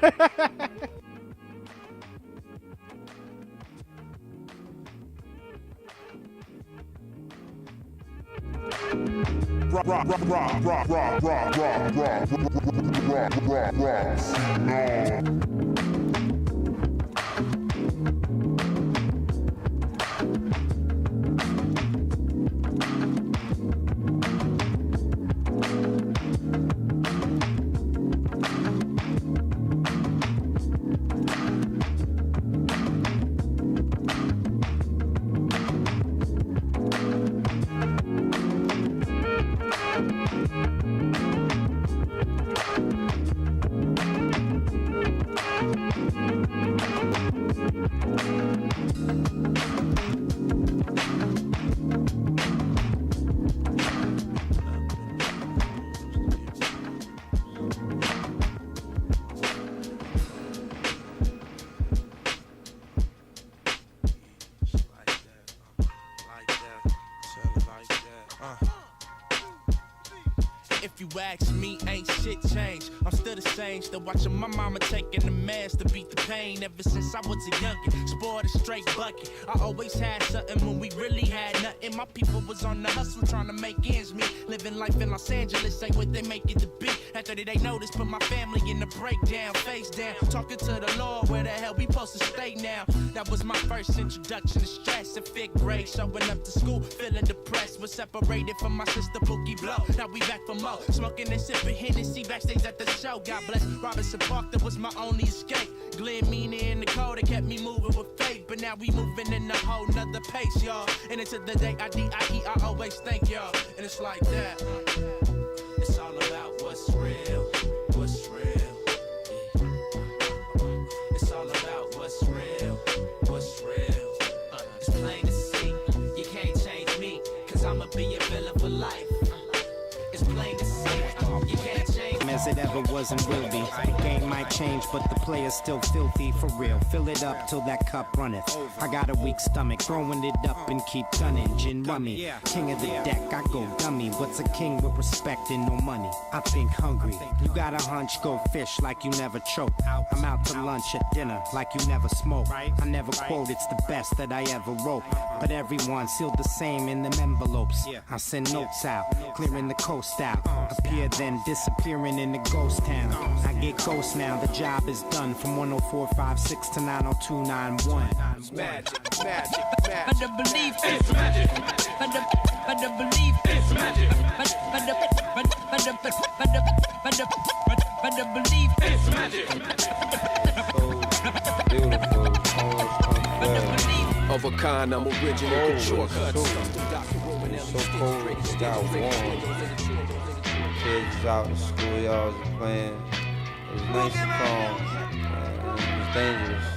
ask me, ain't shit changed. I'm still the same, still watching my mama taking the meds to beat the pain. Ever since I was a youngin', spoiled a straight bucket. I always had something when we really had nothing. My people was on the hustle trying to make ends meet. Living life in Los Angeles ain't what they make it to be. After they noticed, put my family in the breakdown, face down. Talking to the Lord, where the hell we supposed to stay now? That was my first introduction to stress in 5th grade. Showing up to school, feeling depressed. Was separated from my sister Pookie Blow. Now we back for more. Smoking and sipping Hennessy backstage at the show. God bless Robinson Park, that was my only escape. Glenn Meany in the cold, it kept me moving with faith. But now we moving in a whole nother pace, y'all. And until the day I D.I.E., I always thank y'all. And it's like that. It's all about what's real, what's real. Yeah. It's all about what's real, what's real. It's plain to see, you can't change me, cause I'ma be a villain for life. It's plain to see, you can't change me. As it ever was and will be. The game might change, but the player's still filthy for real. Fill it up till that cup runneth. I got a weak stomach, throwing it up and keep gunning. Gin rummy, king of the deck, I go dummy. What's a king with respect and no money? I think hungry. You got a hunch, go fish like you never choke. I'm out to lunch at dinner like you never smoke. I never quote, it's the best that I ever wrote. But everyone sealed the same in them envelopes. I send notes out, clearing the coast out. Appear then disappearing in the ghost town. I get ghost now, the job is done. From 10456 to 90291. It's magic, magic, magic. But the belief is magic. But the belief is magic. But the belief is magic. Beautiful. Of a kind, I'm original shortcuts. So cold, it got warm. Kids out in schoolyards playing. It was nice and calm. It was dangerous.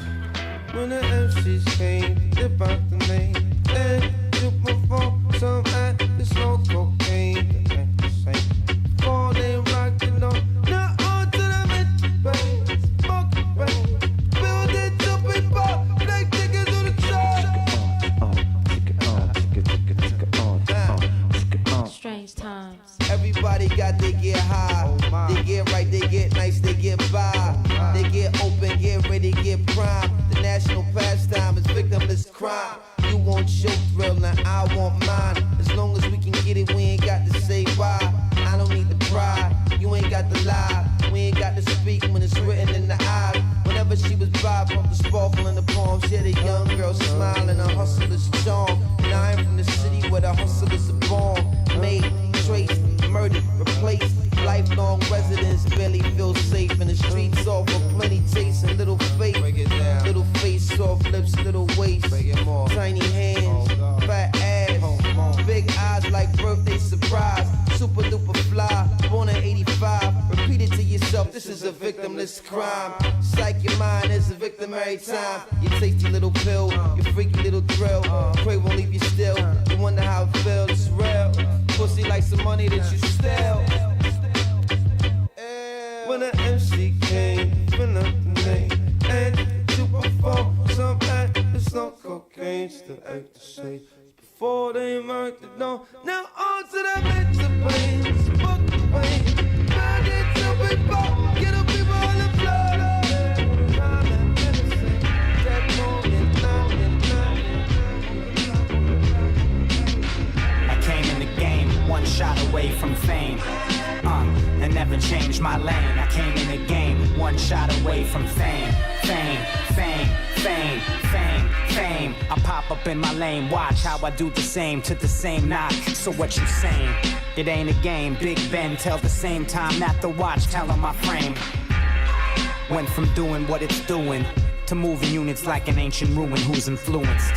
When the MCs came, they bought the name. And you perform some act, there's no cocaine. That ain't the same. Before they rocked it on. Now on to the mid-bass. Smoke it, build it to people. Black niggas on the chart. Strange times. Everybody got they get high, they get right, they get nice, they get by, they get open, get ready, get prime. The national pastime is victimless crime. You want your thrill and I want mine. As long as we can get it, we ain't got to say why. I don't need to cry, you ain't got to lie. We ain't got to speak when it's written in the eyes. Whenever she was by, from the sparkle in the palms, yeah, the young girl smiling, a hustler's charm. And I am from the city where the hustlers are born, made, traced, murdered, replaced. Lifelong residents barely feel safe in the streets. Offer plenty taste and little faith. Little face, soft lips, little waist. Tiny hands, fat ass, big eyes like birthday surprise. Super duper fly, born in 85. Repeat it to yourself, this is a victimless crime. Psych your mind is a victim every time. Your tasty little pill, your freaky little thrill. Pray won't leave you still. You wonder how it feels, it's real. Pussy like some money that you steal. When the MC came, fill up the name. And you perform some act, it's no cocaine, still act the same. Before they marked it down, now on to the mid-to-plane. Smoke the pain, burn it till we fall. Get the people on the floor. I came in the game, one shot away from fame. And never changed my lane. I came in the game, one shot away from fame. Fame, fame, fame, fame, fame. I pop up in my lane, watch how I do the same to the same knock. So what you saying? It ain't a game. Big Ben tell the same time that the watch tell on my frame. Went from doing what it's doing to moving units like an ancient ruin who's influenced.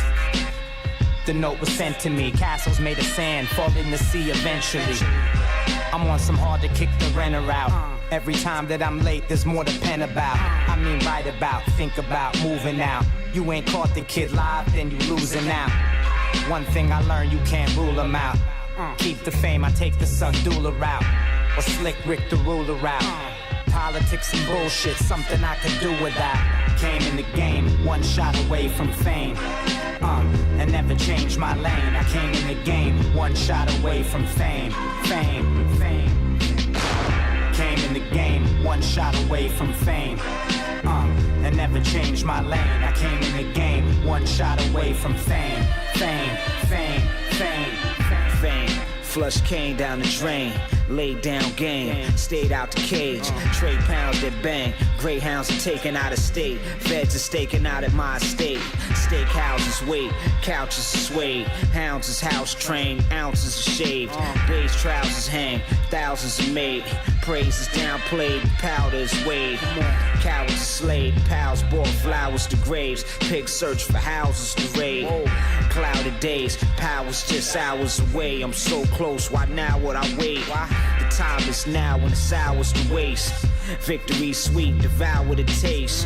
The note was sent to me, castles made of sand, fall in the sea eventually. I'm on some hard to kick the renter out. Every time that I'm late, there's more to pen about. I mean write about, think about, moving out. You ain't caught the kid live, then you losing out. One thing I learned, you can't rule them out. Keep the fame, I take the Sundula route. Or Slick Rick the ruler route. Politics and bullshit, something I could do without. Came in the game, one shot away from fame. And never changed my lane. I came in the game, one shot away from fame. Fame, fame. one shot away from fame. And never changed my lane. I came in the game, one shot away from fame. Fame, fame, fame, fame. Flush cane down the drain, laid down game, stayed out the cage, trade pounds that bang, greyhounds are taken out of state, feds are staking out at my estate, steakhouses wait, couches are swayed, hounds is house trained, ounces are shaved, beige trousers hang, thousands are made, praise is downplayed, powder is weighed, cowards are slayed, pals bought flowers to graves, pigs search for houses to raid, clouded days, power's just hours away, I'm so close, why now would I wait? The time is now when it's hours to waste. Victory sweet, devour the taste.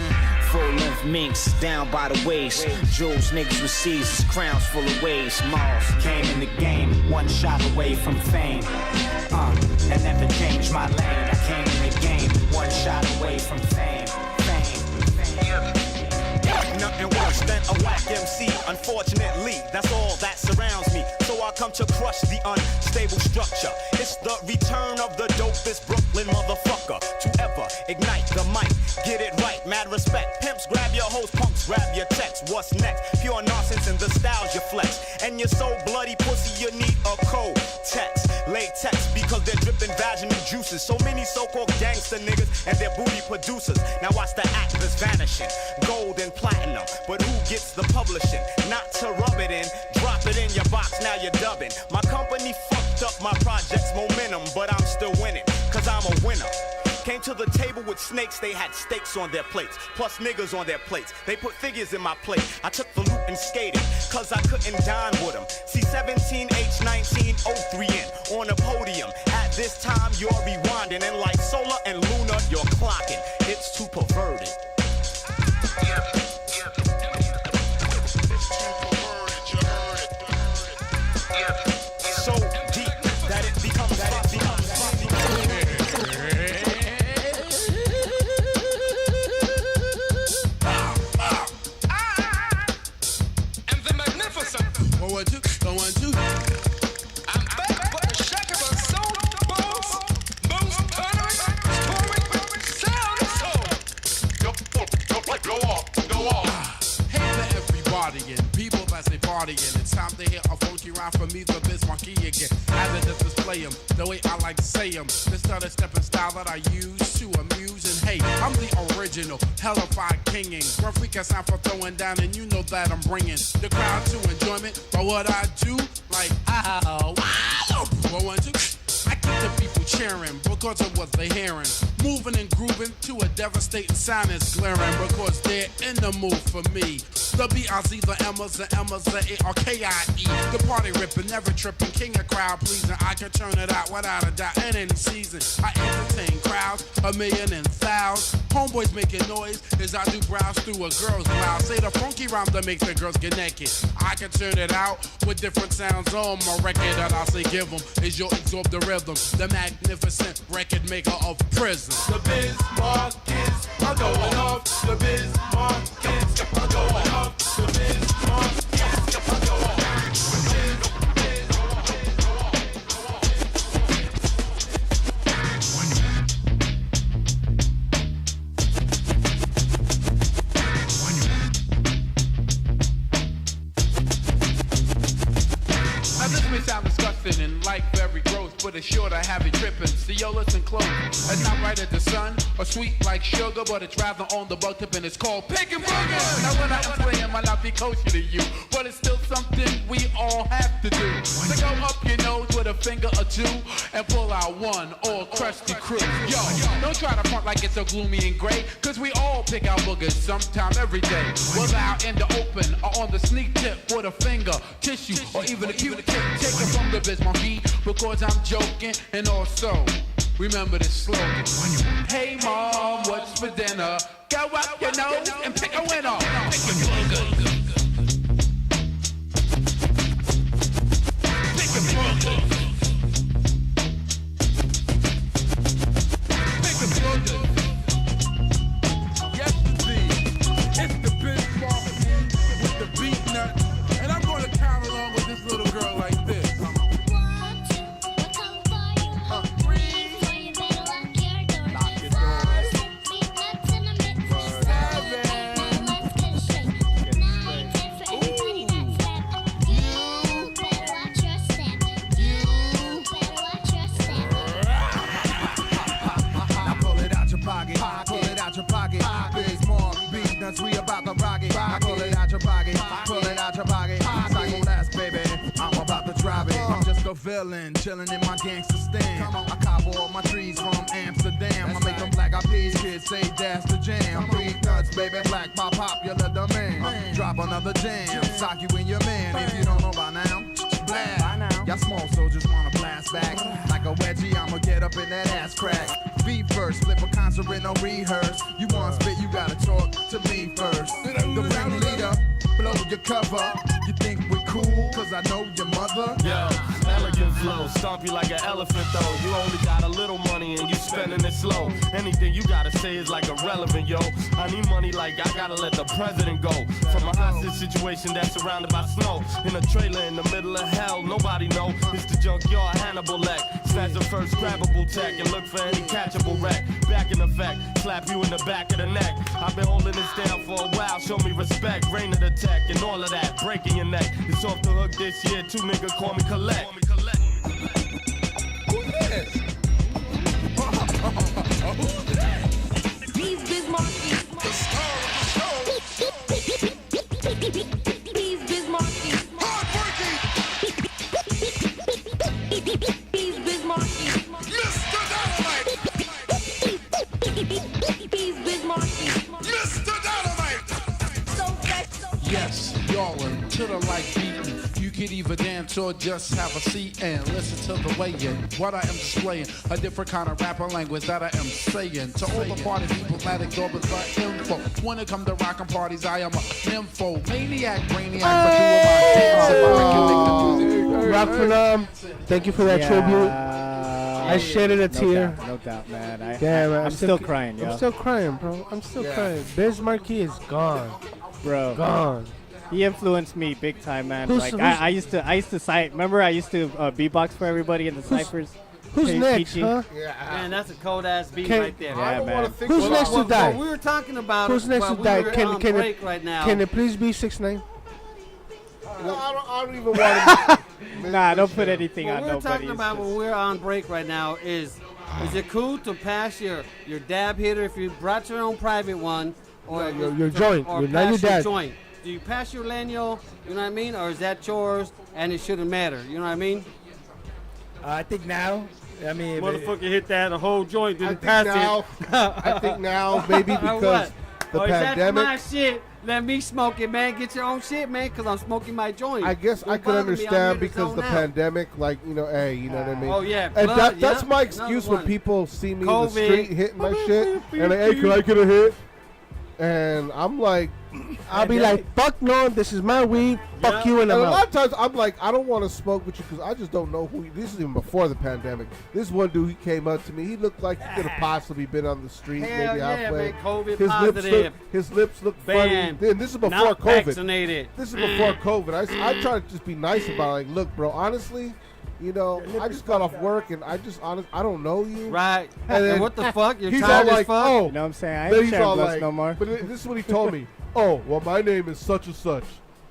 Full-length minks down by the waist. Jewels niggas with Caesars, crowns full of waste. Mars came in the game, one shot away from fame. And never changed my lane. I came in the game, one shot away from fame. Nothing worse than a whack MC. Unfortunately, that's all that surrounds me. So I come to crush the unstable structure. It's the return of the dopest Brooklyn motherfucker to ever ignite the mic. Get it right, mad respect. Pimps grab your hoes, punks grab your text. What's next? Pure nonsense and the styles you flex. And you're so bloody pussy, you need a code text. Latex because they're dripping vaginal juices. So many so-called gangster niggas and their booty producers. Now watch the actors vanishing. Gold and platinum, but who gets the publishing? Not to rub it in, drop it in your box, now you're dubbing. My company fucked up my project's momentum, but I'm still winning, cause I'm a winner. Came to the table with snakes, they had steaks on their plates, plus niggas on their plates. They put figures in my plate. I took the loot and skated, cause I couldn't dine with them. C17, H19, O3N on a podium. At this time, you're rewinding, and like solar and lunar, you're clocking. It's too perverted. So deep that it becomes and the magnificent. 112. I'm back for the shack of a soul boss. Most touring sound soul. Go off. Hey to everybody and people as they partying. It's time to hear a funky rhyme from me, the Biz Marquee again. As I just display them, the way I like to say them. This other stepping style that I use to amuse. And hey, I'm the original, hellified kinging. Graphic sound for throwing down, and you know that I'm bringing the crowd to enjoyment by what I do. Like, wow, 112. I keep the people cheering because of what they're hearing. Moving and grooving to a devastating sound is glaring because they're in the mood for me. The B-I-Z, the Emmas, the A-R-K-I-E. The party ripping, never tripping, king of crowd pleasing. I can turn it out without a doubt in any season. I entertain crowds, a million and thousands. Homeboys making noise as I do browse through a girl's blouse. Say the funky rhyme that makes the girls get naked. I can turn it out with different sounds on my record that I say give them. Is your absorb the rhythm, the magnificent record maker of prison. The Biz Markets are going off. The Biz Markets are going off. The Biz Markets are going off. Now this may sound disgusting and like very gross, but it's sure to have it tripping. See, yo, listen close. It's not right at the sun or sweet like sugar, but it's rather on the bug tip and it's called pickin' booger. Now when I am playing, might not be kosher to you, but it's still something we all have to do. So go up your nose with a finger or two and pull out one or crusty crew. Yo, don't try to front like it's so gloomy and gray, cause we all pick out boogers sometime every day. Whether out in the open or on the sneak tip with a finger, tissue, or even a cute tip. Take it from the Biz Marquee because I'm joking, and also remember this slogan. Hey mom, what's for dinner? Go up your nose and pick a winner. Pick a booger. Pick a booger. Pick a booger. Yes, it's the Biz Marquee with the beat nut, and I'm gonna count along with this little girl like this. Lock your door. villain, chilling in my gangster stand. I cop all my trees from Amsterdam. I make them black eyed peas kids say that's the jam. Three nuts, baby, black by popular demand. Drop another jam, sock you in your man. If you don't know by now, blast. Y'all small soldiers wanna blast back. Like a wedgie, I'ma get up in that ass crack. Beat first, flip a concert with no rehearse. You want spit, you gotta talk to me first. The ringleader, blow your cover. You think we're cool, cause I know your mother? Yo, elegant flow, stomp you like an elephant though. You only got a little money and you spending it slow. Anything you gotta say is like irrelevant, yo. I need money like I gotta let the president go. From a hostage situation that's surrounded by snow. In a trailer in the middle of hell, nobody know. It's the junkyard Hannibal Leck. Snatch the first grabbable tech and look for any catchable wreck. Back in effect, slap you in the back of the neck. I've been holding this down for a while, show me respect. Rain of the tech and all of that, breaking your neck. It's off the hook this year, 2 niggas call me Collect. Who's this? Who's this? He's Bismarcky. The star of the show. He's Bismarcky. Hardworking. He's Bismarcky. Mr. Dynamite. He's Bismarcky. Mr. Dynamite. So fresh, so fresh. Yes, y'all are to the like beaten. You can either dance or just have a seat and listen to the weigh-in. What I am displaying, a different kind of rapper language that I am saying. To all the party people that ignore the info. When it comes to rockin' parties, I am a nympho. Maniac, brainiac, but you are my dance. Rock thank you for that tribute. I shedded a tear. No doubt, man. I'm still crying, yo. I'm still crying, bro. I'm still crying. Bismarcky is gone. Bro. Gone. He influenced me big time, man. Who's- Like who's- I used to cite. Remember, I used to beatbox for everybody in the ciphers. Who's Hey, next, Peachy. huh? Man, that's a cold ass beat Can- right there. Yeah, man. Who's next to die? What we were talking about. Who's next while to die? We were on break right now. Can it please be 6ix9ine? No, I don't even want to. Nah, don't put anything What on we're nobody. talking about when we're on break right now is it cool to pass your dab hitter if you brought your own private one, or Your joint. or You're not your pass your dad. joint? Do you pass your Lenyo, you know what I mean, or is that yours and it shouldn't matter? You know what I mean? I think now. I mean, Motherfucker hit that a whole joint, I didn't think pass now. it. I think now, maybe Or because what? the Or is that pandemic. my shit? Let me smoke it, man. Get your own shit, man, because I'm smoking my joint. I guess I Don't could bother me. I'm understand here to because zone the out. pandemic, like, you know, hey, you know what I mean? Oh, yeah, And blood, that's yeah. my excuse Another when people see me in the COVID. street hitting my shit, and like, hey, can I get a hit? And I'm like, I'll be like, fuck no, this is my weed. Fuck you in and the a lot mouth. of times I'm like, I don't want to smoke with you because I just don't know who. This is even before the pandemic. This one dude, he came up to me. He looked like he could have possibly been on the street, Hell maybe yeah, halfway. man, COVID His his lips look funny. Banned. Then this is before Not COVID. vaccinated. This is before COVID. I try to just be nice about it. Like, look, bro, honestly, you know, I just got off work and I don't know you. Right. And then what the fuck? You're he's tired all as like, fuck? oh, You know what I'm saying? I then ain't he's sharing all blunts like, no more. But this is what he told me. Oh, well, my name is such and such.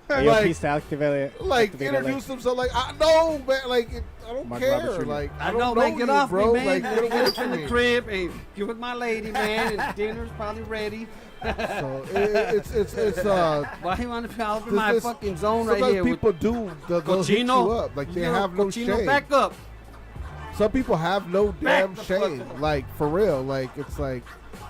Yo, Like, peace to activate it. like activate it, introduce himself. Like, I know, man. Like, I don't Mark care. Roberts Jr. Like, I don't know, know man. Get you, off bro. me, man. Like, get away Get from in the me. crib and get with my lady, man. And dinner's probably ready. So it's Why you want to be out in my this- fucking zone right sometimes here? people do. They'll hit you Cochino. up. Like, they Yo, have no Cochino, shame. back up. Some people have no damn the fuck shame. up. Like, for real. Like, it's like,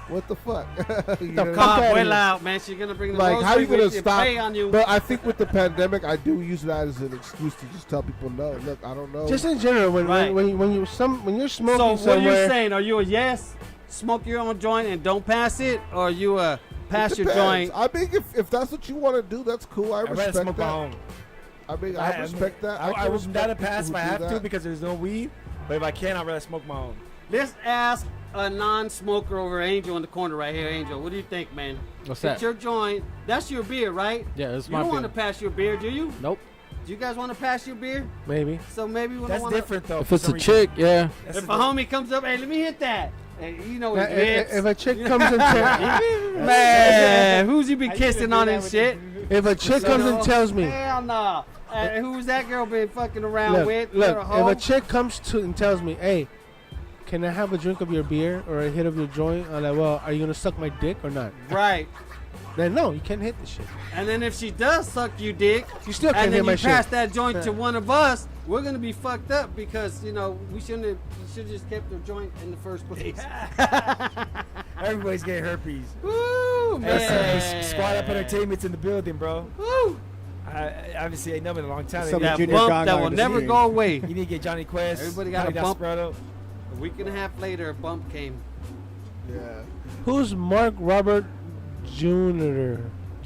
what the fuck? You know what I mean? Come well out, man. She's gonna bring the Like, how you groceries gonna with you, stop? pay on you. But I think with the pandemic, I do use that as an excuse to just tell people, no, look, I don't know. Just in general, when you're smoking So what are somewhere. you saying? Are you a yes? Smoke your own joint and don't pass it, or are you a pass It your depends. joint? I mean, if that's what you want to do, that's cool. I I'd rather respect smoke my that. own. I mean, I respect that. I can would not respect pass if people I who have do to that. because there's no weed. But if I can, I'd rather smoke my own. Let's ask a non-smoker over Angel in the corner right here. Angel, what do you think, man? What's It's that? your joint. That's your beer, right? Yeah, it's You my don't beer. want to pass your beer, do you? Nope. Do you guys want to pass your beer? Maybe. So maybe we don't That's want different though. If for it's a some reason. chick, yeah. That's If a different. homie comes up, hey, let me hit that. Hey, you know his lips. If a chick comes and Man, who's you been kissing on and shit? if a chick comes and tells me, Hell no. Who's that girl been fucking around with? look, You're a if hoe? a chick comes to and tells me, hey, can I have a drink of your beer or a hit of your joint? I'm like, well, are you gonna suck my dick or not? Right. Then no, you can't hit the shit. And then if she does suck you dick, You still and can't then hit my you shit. pass that joint to one of us, we're gonna be fucked up because we should have just kept the joint in the first place. Everybody's getting herpes. Woo, man! Hey, Squad Up Entertainment's in the building, bro. Woo! I obviously ain't known in a long time. That bump that will never go away. You need to get Johnny Quest. Everybody got a bump. Desperado. A week and a half later, a bump came. Yeah. Who's Mark Robert Jr.?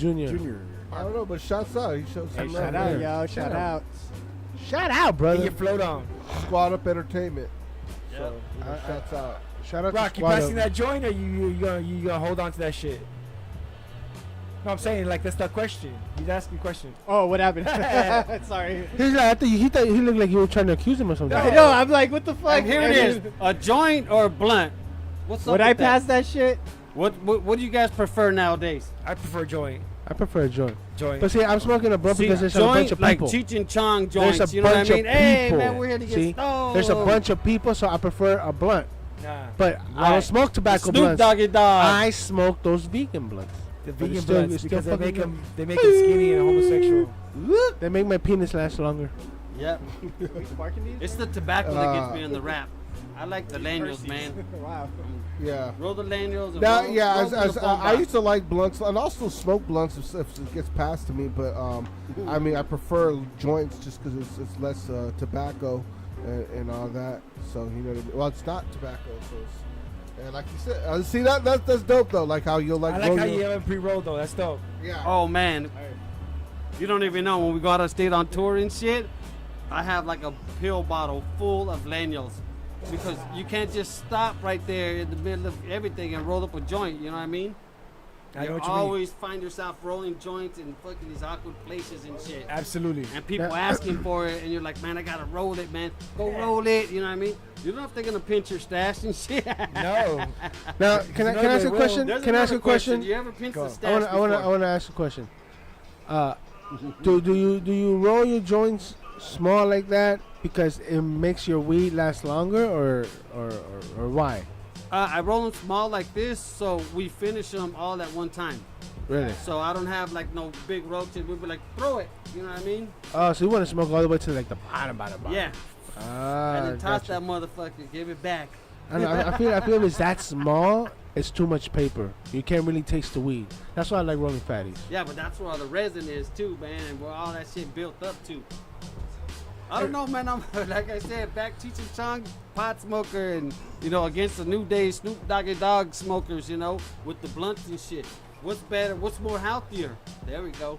I don't know, but shouts out. He shows some Shout love out, there. yo. Shout out. Shout out, Get brother. your float on. Squad Up Entertainment. Yep. So, shouts out. Shout out Rock, to you Squad passing Up. that joint or you gonna hold on to that shit? No, I'm saying like that's the question. He's asking a question. Oh, what happened? Sorry. He's like, I thought he looked like you were trying to accuse him or something. I know. I'm like, what the fuck? And here it is: a joint or a blunt. What's up? Would with I that? pass that shit? What do you guys prefer nowadays? I prefer joint. I prefer a joint. Joint. But see, I'm smoking a blunt See, because there's a joint, bunch of people. like Cheech and Chong joints. There's a You know what I bunch mean? of Hey, people. man, we're here to get See? stoned. There's a bunch of people, so I prefer a blunt. Nah. But I don't smoke tobacco Snoop blunts. Doggy Dog. I smoke those vegan blunts. The But vegan it's still- blunts it's because still they make fucking them skinny and homosexual. They make my penis last longer. Yep. It's the tobacco that gets me in the rap. I like the lanyards, man. Wow. Yeah. Roll the lanyards. And Now, roll, yeah, roll as to the I phone used to like blunts, and I'll still smoke blunts if it gets passed to me. But I mean, I prefer joints just because it's less tobacco and all that. So you know, what I mean? Well, it's not tobacco, so it's, and like you said, see that's dope though. Like how you'll like. I like roll how your- you have it pre-rolled though. That's dope. Yeah. Oh man, you don't even know when we go out of state on tour and shit. I have like a pill bottle full of lanyards because you can't just stop right there in the middle of everything and roll up a joint. You know what I mean? I know You what you mean. always find yourself rolling joints in fucking these awkward places and shit. Absolutely. And people asking for it, and you're like, man, I gotta roll it, man. Go roll it. You know what I mean? You don't know if they're gonna pinch your stash and shit. No. Now, can I ask a question? There's Can I ask a another question? Do you ever pinch the I stash? want to ask a question. Do you roll your joints small like that because it makes your weed last longer, or why? I roll them small like this, so we finish them all at one time. Really? So I don't have like no big roaches. We'll be like, throw it. You know what I mean? Oh, so you want to smoke all the way to like the bottom. Yeah. Ah, And then toss gotcha. that motherfucker. Give it back. I know, I feel if it's that small, it's too much paper. You can't really taste the weed. That's why I like rolling fatties. Yeah, but that's where all the resin is too, man, and where all that shit built up to. I don't know, man. I'm like I said, back Cheech and Chong, pot smoker, and against the new day Snoop Doggy Dog smokers, with the blunts and shit. What's better? What's more healthier? There we go.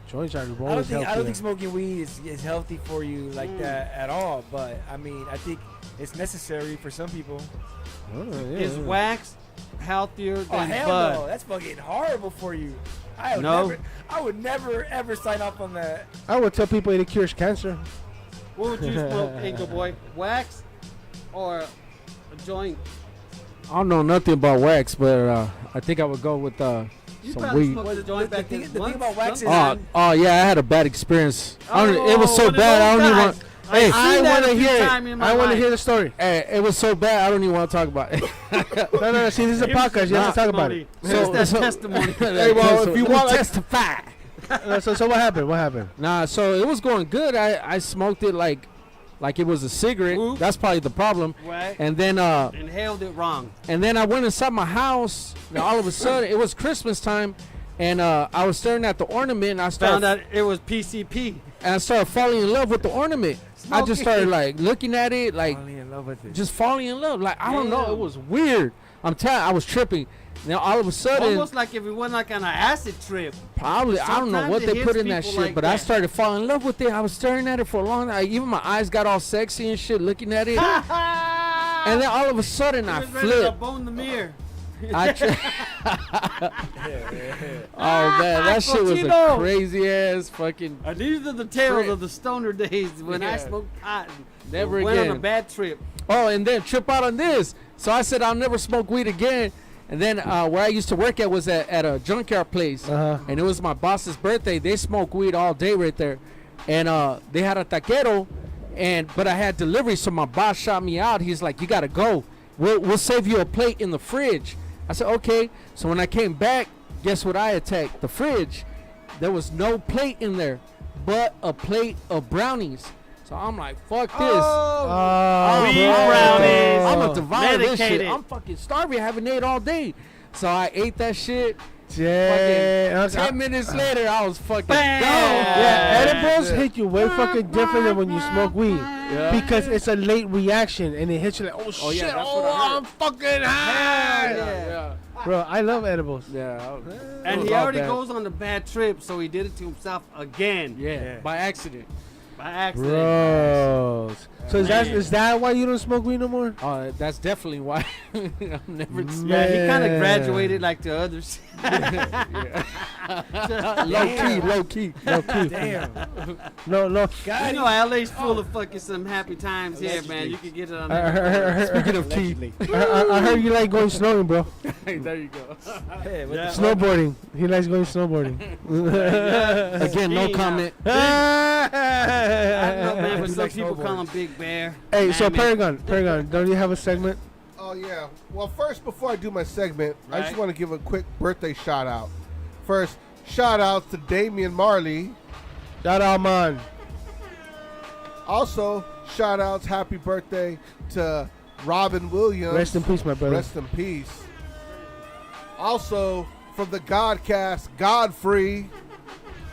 Joints are I don't always think healthier. smoking weed is healthy for you like that at all. But I mean, I think it's necessary for some people. Oh, yeah, Is yeah. wax healthier Oh than hell bud? no! That's fucking horrible for you. I would never ever sign up on that. I would tell people it cures cancer. What would you smoke, Angel Boy? Wax or a joint? I don't know nothing about wax, but I think I would go with You some probably weed. smoked a joint back in The thing about wax is Oh yeah, I had a bad experience. It was so one of bad. I those don't even guys. want. I've Hey, seen I that want a to few hear times in it. my I want to life. hear the story. Hey, it was so bad. I don't even want to talk about it. No. See, this is a podcast. You have to talk about it. Here's that testimony. Hey, well, if you want, testify. So what happened? What happened? Nah, so it was going good. I smoked it like it was a cigarette. Oops. That's probably the problem. Right. And then Inhaled it wrong. I went inside my house. And all of a sudden, it was Christmas time, and I was staring at the ornament. And I Found started out it was PCP. and I started falling in love with the ornament. I just started like looking at it, like falling in love with it. just falling in love. Like I don't know, Damn. it was weird. I'm telling, I was tripping. Now all of a sudden, Almost like if we went like on an acid trip. probably I don't know Sometimes what it they hits put in that people shit, like but I that. started falling in love with it. I was staring at it for a long time. Even my eyes got all sexy and shit looking at it. And then all of a sudden I was ready to flipped. bone the mirror. Oh man, that shit was a Cochino. crazy ass fucking. These are the tales Trip. of the stoner days when I Yeah. smoked pot. And Never went on a again. bad trip. Oh, and then trip out on this. So I said I'll never smoke weed again. And then where I used to work at was at a junkyard place, and it was my boss's birthday. They smoke weed all day right there, and they had a taquero, but I had delivery, so my boss shot me out. He's like, "You gotta go. We'll save you a plate in the fridge." I said, "Okay." So when I came back, guess what I attacked? The fridge. There was no plate in there, but a plate of brownies. So I'm like, fuck this. Weed brownies. I'm a devour this shit. Medicated. I'm fucking starving. I haven't ate all day. So I ate that shit. Yeah. Fucking 10 minutes later, I was fucking Bam! gone. Yeah, edibles hit you way fucking different than when you smoke weed. Because it's a late reaction and it hits you like, oh shit, yeah, that's what I heard. I'm fucking high. Yeah. Bro, I love edibles. Yeah. And was he all already bad. goes on the bad trip, so he did it to himself again. Yeah. By accident. By accident. Bros. So is that why you don't smoke weed no more? That's definitely why I'm never. Yeah, he kind of graduated like the others. Low key. Damn. No. You know, LA's full of fucking some happy times here, man. You can get it on Speaking of key, I heard you like going snowing, bro. Hey, there you go. Hey, what Snowboarding. He likes going snowboarding. Again, no comment. I don't know, man, but He some likes people call him snowboards. Big Bear. Hey, so Mammoth. Paragon, don't you have a segment? Oh yeah. Well, first before I do my segment, I just Right. want to give a quick birthday shout out. First, shout out to Damian Marley. Shout out, man. Also, shout outs, happy birthday to Robin Williams. Rest in peace, my brother. Rest in peace. Also, from the Godcast, Godfrey.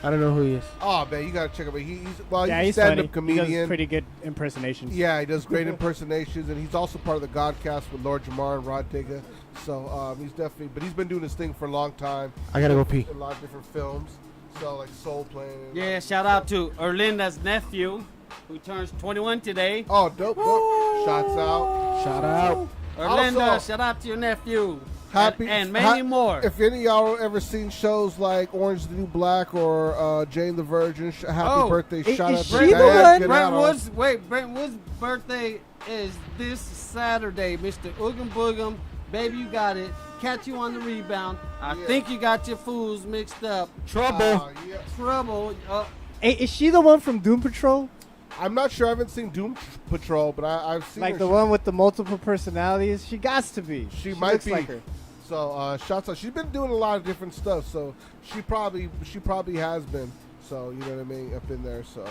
I don't know who he is. Oh man, you gotta check him out. He's Yeah, he's a he's stand-up funny. He comedian. does pretty good impersonations. Yeah, he does great impersonations, and he's also part of the Godcast with Lord Jamar and Rod Digga. So he's definitely, but he's been doing this thing for a long time. I gotta go pee. A lot of different films, so like Soul Plane. Yeah, shout out to Erlinda's nephew, who turns 21 today. Oh, dope. Shots out. Shout out. Erlinda, Also- shout out to your nephew. Happy and many more. If any of y'all ever seen shows like Orange is the New Black or Jane the Virgin, happy birthday! Shout out to Diane Gennaro. Brentwood's birthday is this Saturday, Mr. Oogum Boogum. Baby, you got it. Catch you on the rebound. I think you got your fools mixed up. Trouble. Trouble. Hey, is she the one from Doom Patrol? I'm not sure. I haven't seen Doom Patrol, but I've seen Like her. the one with the multiple personalities? She got to be. She might looks be. like her. So shouts out. She's been doing a lot of different stuff. So she probably has been. So you know what I mean, up in there. So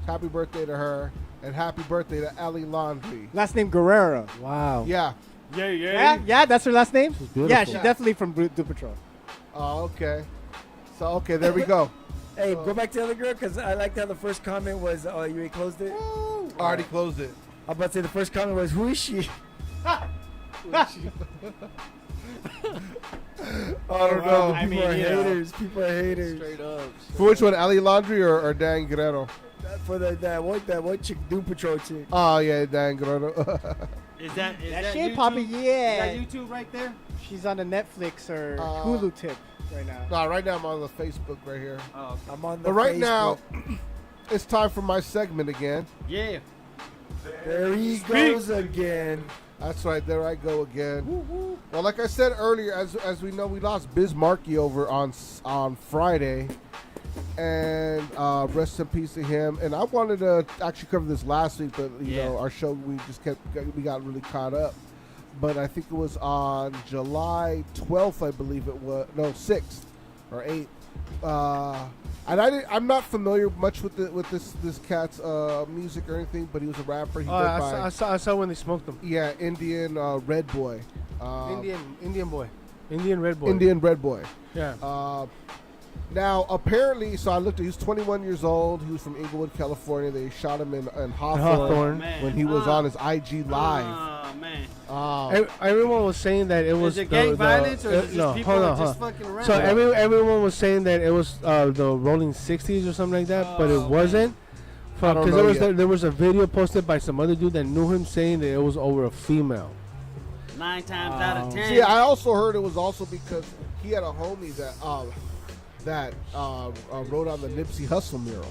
happy birthday to her, and happy birthday to Ellie Laundry. Last name Guerrero. Wow. Yeah. Yeah, that's her last name? beautiful. Yeah, she's definitely from Doom Patrol. Oh, okay. So okay, there we go. Hey, go back to the other girl, because I liked how the first comment was, oh, you already closed it? Already closed it. I'm about to say the first comment was, who is she? I don't know. People are haters. People are haters. Straight up. For which one, Ellie Laundry or Dan Guerrero? For that one chick, Doom Patrol chick. Oh yeah, Dan Guerrero. Is that shit YouTube? popping, yeah. Is that YouTube right there? She's on the Netflix or Hulu tip right now. No, right now I'm on the Facebook right here. Oh, I'm on the But right Facebook. now, it's time for my segment again. yeah. There he goes again. That's right, there I go again. Well, like I said earlier, as we know, we lost Biz Markie over on Friday, and rest in peace to him. And I wanted to actually cover this last week, but you know, our show we got really caught up. But I think it was on July 12th, I believe it was. No, 6th or 8th. And I'm not familiar much with this cat's music or anything, but he was a rapper. He went by, I saw when they smoked them. yeah, Indian Red Boy. Indian boy. Indian red boy. Indian Red Boy. Yeah. Now, apparently, so I looked at, he was 21 years old. He was from Inglewood, California. They shot him in Hawthorne when he was on his IG Live. Oh, man. Everyone was saying that it was Is it gang violence or is it just no, people hold on, just hold on. fucking around? So everyone was saying that it was the Rolling 60s or something like that, but it wasn't. I don't Because know there was a video posted by some other dude that knew him saying that it was over a female. 9 times out of 10. See, I also heard it was also because he had a homie that wrote on the Nipsey Hussle mural.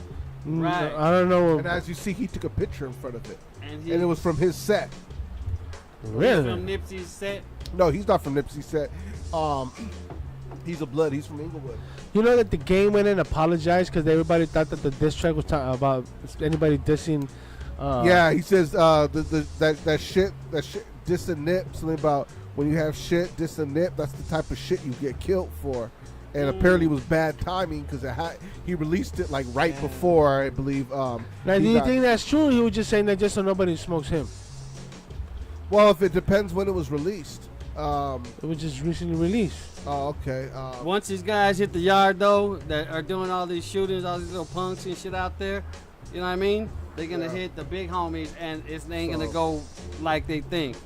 Right. I don't know. And as you see, he took a picture in front of it. And it was from his set. Really? From Nipsey's set. No, he's not from Nipsey's set. He's a blood. He's from Inglewood. You know that the game went and apologized because everybody thought that the diss track was about anybody dissing. Yeah, he says that shit diss and nip, something about when you have shit diss and nip. That's the type of shit you get killed for. and apparently it was bad timing because he released it like right before, I believe. Now, do you think that's true? Or he was just saying that just so nobody smokes him. Well, if it depends when it was released. It was just recently released. Oh, okay. Once these guys hit the yard, though, that are doing all these shootings, all these little punks and shit out there, you know what I mean? They're going to hit the big homies, and it ain't going to go like they think.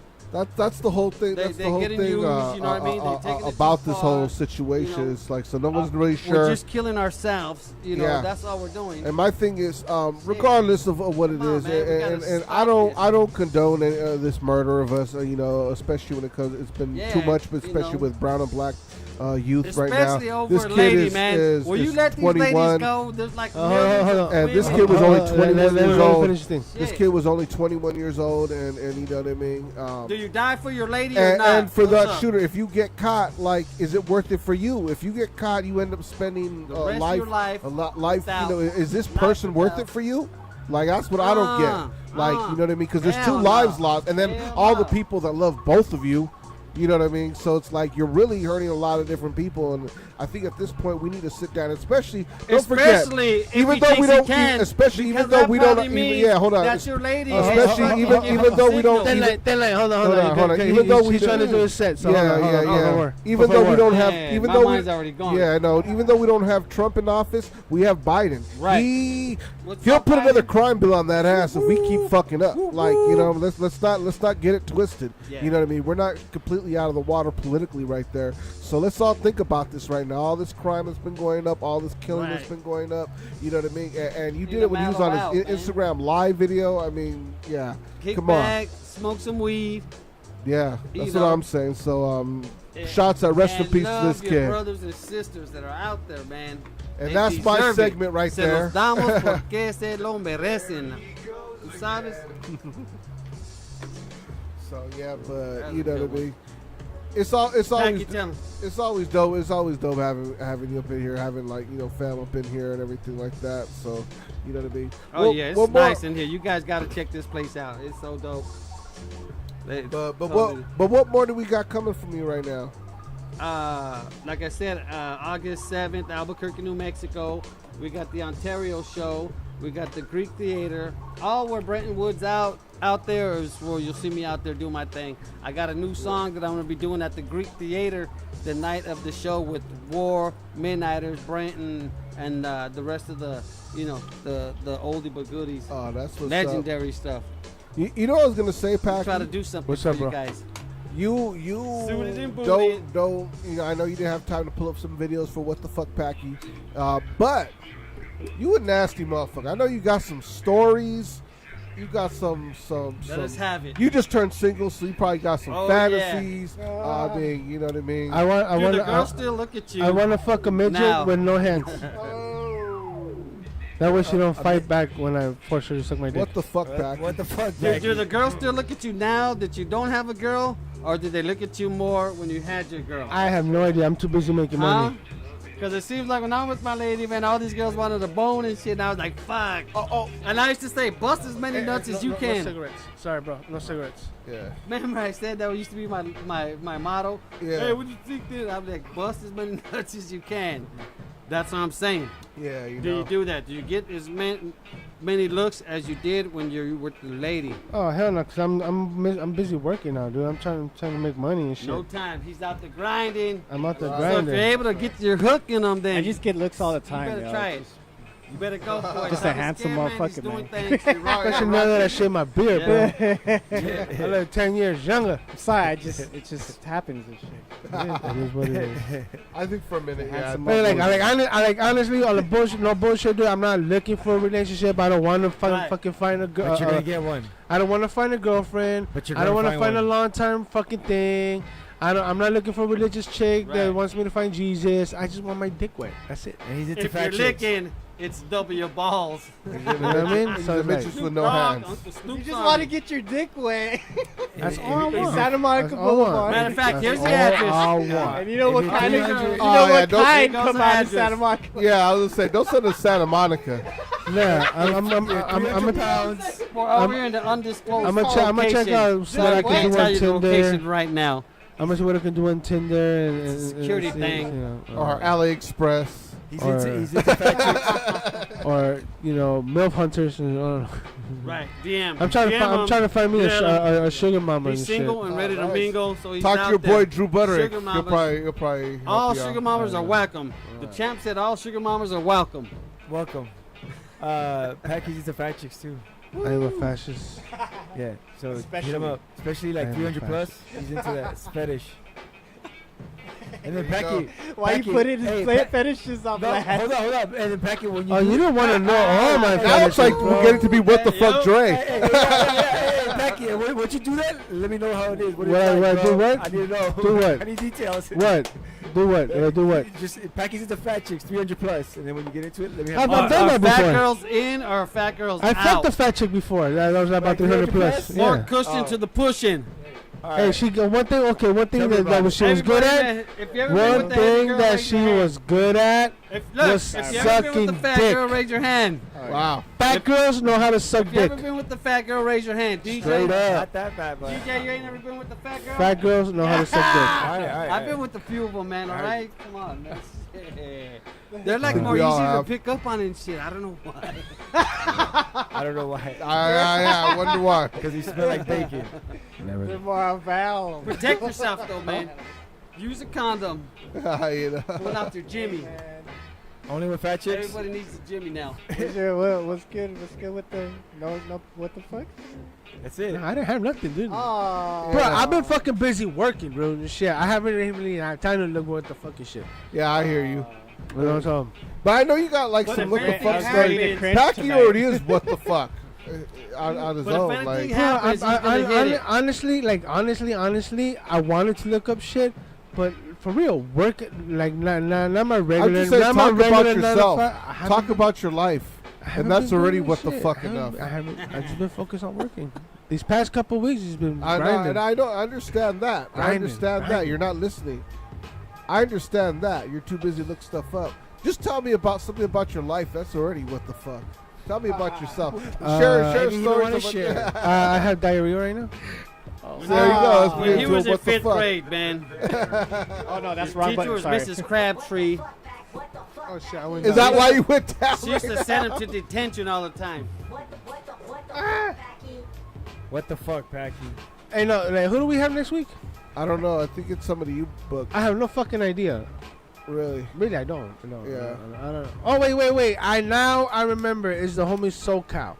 That's the whole thing. That's the whole thing used, you know what I mean? About this whole situation. You know, it's like, so no one's really sure. We're just killing ourselves. You know, Yeah. that's all we're doing. And my thing is, regardless of what it is, and I don't condone this murder of us. You know, especially when it comes, it's been too much, but especially with brown and black youth right now. Especially over This a kid lady, is, man. is, Will is you let these 21. ladies go? There's like millions of and this women. kid was only 21 years old. This kid was only 21 years old, and you know what I mean. Do you die for your lady or not? And for What's that up? shooter, if you get caught, like, is it worth it for you? If you get caught, you end up spending The rest of life, your life a life. You without know, is this person worth it for you? Like, that's what I don't get. Like, you know what I mean? Because there's two hell lives no. lost, and then Hell all no. the people that love both of you. You know what I mean? So it's like you're really hurting a lot of different people, and I think at this point we need to sit down, especially Especially forget, if even he though we thinks he don't, can, especially even because though that we don't, probably even, means yeah, hold on, that's your lady. especially even though we don't, Hold on. even though he's trying to do his set. So yeah. Even though we don't have, even my though mind's already gone. yeah, no, even though we don't have Trump in office, we have Biden. Right. He'll up, put Biden? another crime bill on that ass if we keep fucking up. Like, you know, let's not get it twisted. Yeah. You know what I mean? We're not completely out of the water politically right there. So let's all think about this right now. All this crime has been going up, all this killing has been going up. You know what I mean? And you did it when he was on his Instagram live video. I mean, yeah. Kick Come back, on. smoke some weed. Yeah, You that's know. what I'm saying. So shots at rest in And peace to love this your kid. brothers and sisters that are out there, man. And They that's my deserve it. segment right Se there. los damos porque se lo merecen. ¿Tú sabes? So yeah, but That's you a know good what I mean. It's always tell 'em. it's always dope. It's always dope having you up in here, having like, you know, fam up in here and everything like that. So you know what I mean. Oh yeah, it's nice in here. You guys got to check this place out. It's so dope. But what more do we got coming from you right now? Like I said, August 7th, Albuquerque, New Mexico. We got the Ontario show. We got the Greek Theater. All where Brenton Wood's out there is where you'll see me out there doing my thing. I got a new song that I'm going to be doing at the Greek Theater the night of the show with War, Midnighters, Brenton, and the rest of the, you know, the oldie but goodies. Oh, that's what's legendary stuff. You know what I was gonna say, Pac? Try to do something What's for up, you bro? guys. You Suited and booted. don't you know, I know you didn't have time to pull up some videos for What the Fuck Packy, but you a nasty motherfucker. I know you got some stories. You got some. Let us have it. You just turned single, so you probably got some Oh, fantasies. yeah. I mean, you know what I mean. I want. the girls still look at you. I want to fuck a midget now. with no hands. That way she don't fight back when I force her to suck my dick. What the fuck, Pac? What the fuck, Do the girls still look at you now that you don't have a girl, or did they look at you more when you had your girl? I have no idea. I'm too busy making money. Because it seems like when I'm with my lady, man, all these girls wanted a bone and shit, and I was like, fuck. And I used to say, bust as many nuts as you can. No cigarettes. Sorry, bro. No cigarettes. Yeah. Remember I said that used to be my motto? Yeah. Hey, what do you think this? I'm like, bust as many nuts as you can. That's what I'm saying. Yeah, you Do know. you do that? Do you get as many looks as you did when you're with the lady? Oh hell no, cause I'm busy working now, dude. I'm trying to make money and shit. No time. He's out there grinding. I'm out there So if grinding. you're able to get your hook in them, then I just get looks all the time. you better yo. try it. You better go for it. Just a handsome motherfucker, doing man. things. You're right. Especially now that I shave my beard, bro. I look 10 years younger. I'm sorry, it just happens and shit. It is what it is. I think for a minute, yeah. Handsome Man, I like honestly, all the bullshit, no bullshit, dude. I'm not looking for a relationship. I don't want to fucking find a girl. But you're gonna get one. I don't want to find a girlfriend. But you're I don't gonna want to find find a one. long-term fucking thing. I'm not looking for a religious chick that Right. wants me to find Jesus. I just want my dick wet. That's it. And he's into If fat you're chicks. licking, it's double your balls. You know what I mean? So it's like, Bitches with no hands. You just want to get your dick wet. that's all I want. Santa Monica That's all I want. Boulevard. Matter of fact, That's here's the all address. I want. And you know what If kind you of do- you know Oh, yeah, what don't- kind Goes come the out of address. Santa Monica. Yeah, I was gonna say, don't send us Santa Monica. Nah, I'm a We're over here in the undisclosed I'm gonna check location. out so that I I can can't do tell on you the Tinder. location right now. I'm gonna see what I can do on Tinder and security see, thing. you know, Or AliExpress. He's into fat chicks. Or MILF hunters. Right, DM. I'm trying to find me a sugar mama. He's single and ready to mingle, so he's Talk out to your there. boy Drew Butterick. Sugar mamas. He'll probably all help you sugar out. mamas are welcome. The champ said all sugar mamas are welcome. Welcome. Packages to fat chicks too. I am a fascist. Yeah, so hit him up. Especially like 300 plus. He's into that fetish. And then Packy. Why you put it in fetishes on blast? Hold up. And then Packy, when you. Oh, you don't want to know all my fetishes. Now it's like we're getting to be what the fuck, Dre. Hey, Packy, what you do that? Let me know how it is. What I do what? I need to know. Do what? I need details. What? Do what? Do what? Just Packy's into fat chicks, 300 plus, and then when you get into it, let me have. I've done that before. Fat girls in or fat girls out? I fucked a fat chick before. That was about 300 plus. More Yeah. cushion to the pushing. Hey, she got one thing. Okay, one thing that she was good at. One thing that she was good at was if you ever been with sucking the fat dick. girl, raise your hand. Wow. Fat girls know how to suck If you dick. ever been with the fat girl, raise your hand. DJ, Straight up. Not that bad, but. DJ, you ain't never been with the fat girl? Fat girls know how to suck dick. All right. I've been with a few of them, man. All right, come on. They're like think more we easy all to have. pick up on and shit. I don't know why. I don't know why. I wonder why. Because he smell like bacon. They're more available. Protect yourself, though, man. Use a condom. You know. Going out there, Jimmy. Only with fat chicks? Everybody needs a Jimmy now. What's good? What's good with the no? What the fuck? That's it. No, I didn't have nothing, dude. Oh, Bro, I've been fucking busy working, bro. And shit, I haven't really had time to look at the fucking shit. Yeah, I hear you. You know what I'm saying? But I know you got like But some if what the anything fuck happens- stuff. Packy already is what the fuck on his But if own. anything Like, happens, he's gonna hit it. honestly, I wanted to look up shit, but for real, work like not my I'm regular. just saying, not my talk about regular 9 to yourself. 5. I haven't Talk been- about your life, I haven't and that's been already doing what the shit. fuck I enough. I just been focused on working. These past couple weeks, it's been I know, grinding. and I don't understand that. I Grinding, understand that. You're not listening. I understand that. You're too busy looking stuff up. Just tell me about something about your life. That's already what the fuck. Tell me about yourself. Share maybe you don't stories wanna about share. I have diarrhea right now. There you go. Let's When get he into was it. in What the 5th fuck? grade, man. Oh no, that's His wrong teacher button. was Sorry. Mrs. Crabtree. Oh shit! I went Is down. that why you went down? She used to send him to detention all the time. What the fuck, Packy? Hey, no, like, who do we have next week? I don't know. I think it's somebody you booked. I have no fucking idea. Really? Really, I don't. No, Yeah. I don't know. Oh wait! I remember. It's the homie SoCal.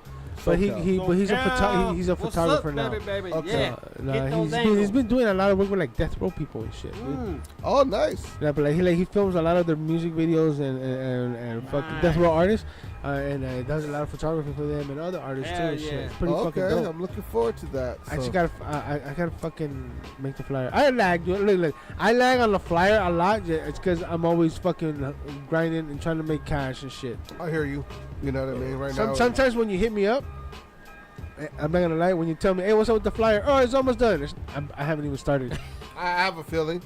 But he's a photographer now. Baby? Okay. Yeah. Nah, Get those he's angles. been doing a lot of work with like death row people and shit. Dude. Oh, nice. Yeah, but he films a lot of their music videos and fucking death row artists, and does a lot of photography for them and other artists Hell too. And shit. yeah. It's pretty fucking Okay, dope. I'm looking forward to that. I So. just I gotta fucking make the flyer. I lag, dude. Look, I lag on the flyer a lot. It's because I'm always fucking grinding and trying to make cash and shit. I hear you. You know what I mean? Right now. Sometimes when you hit me up, I'm not gonna lie. When you tell me, "Hey, what's up with the flyer?" Oh, it's almost done. I haven't even started. I have a feeling.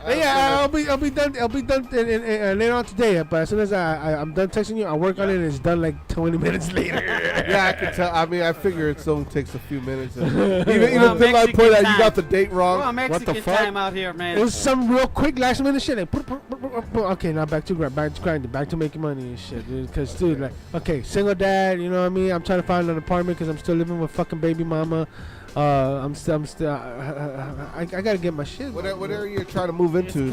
Yeah, I'll be done. I'll be done later on today. But as soon as I'm done texting you, I work on it, and it's done like 20 minutes later. Yeah, I can tell. I mean, I figure it only takes a few minutes. And Well, even until I Mexican point out you time. got the date wrong. Well, What the Mexican fuck? time out here, man. It was some real quick last minute shit. Like, okay, now back to grinding, back to making money and shit, dude. Because, dude, like, okay, single dad, you know what I mean? I'm trying to find an apartment because I'm still living with fucking baby mama. I'm still. I gotta get my shit. What area you trying to move into?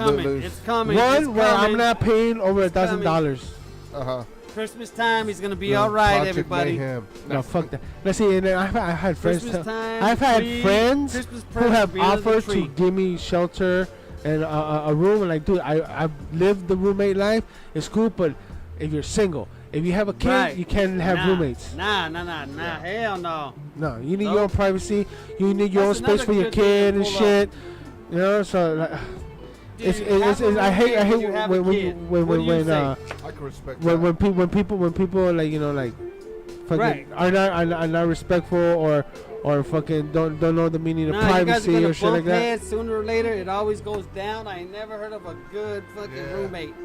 It's coming. One It's where I'm coming. not paying over $1,000. Christmas time, he's gonna be all right, everybody. No, fuck that. Let's see. And then I've had friends. Christmas time, I've had tree, friends Christmas who presents have be under the offered to tree. give me shelter and a room. And like, dude, I've lived the roommate life. It's cool, but if you're single, if you have a kid, Right. you can't have roommates. Nah. Hell no. No, you need Nope. your own privacy. You need your That's own space another for your good thing kid to and pull shit. You know, so like, Dude, you have a I hate roommate when you have a kid. What do you say? I can respect when people like, you know, like fucking Right. are not respectful or fucking don't know the meaning of Nah, you guys are privacy gonna or shit like bump that. heads sooner or later. It always goes down. I ain't never heard of a good fucking roommate.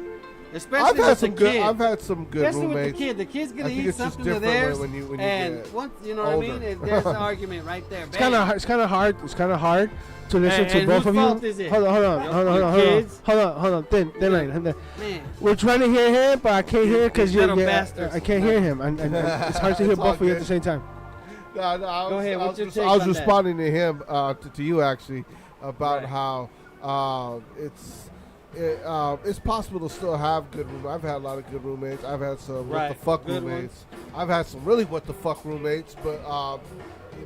Especially with the kid. I've had some good Especially roommates. with the kid. The kid's gonna I think eat it's just something of different theirs, when you and get once you know older. what I mean. There's an argument right there. It's kind of It's kind of hard to listen to and both whose of fault you. is it? Hold on. Kids? Hold on. Thin line. Man. We're trying to hear him, but I can't hear because little bastards. I can't hear him, and it's hard to hear It's all both of you at good. the same time. No, Go ahead. What's your take I was on that? responding to him, to you actually, about Right. how it's possible to still have good roommates. I've had a lot of good roommates. I've had some what the fuck Good roommates. I've had some really what the fuck roommates, but you know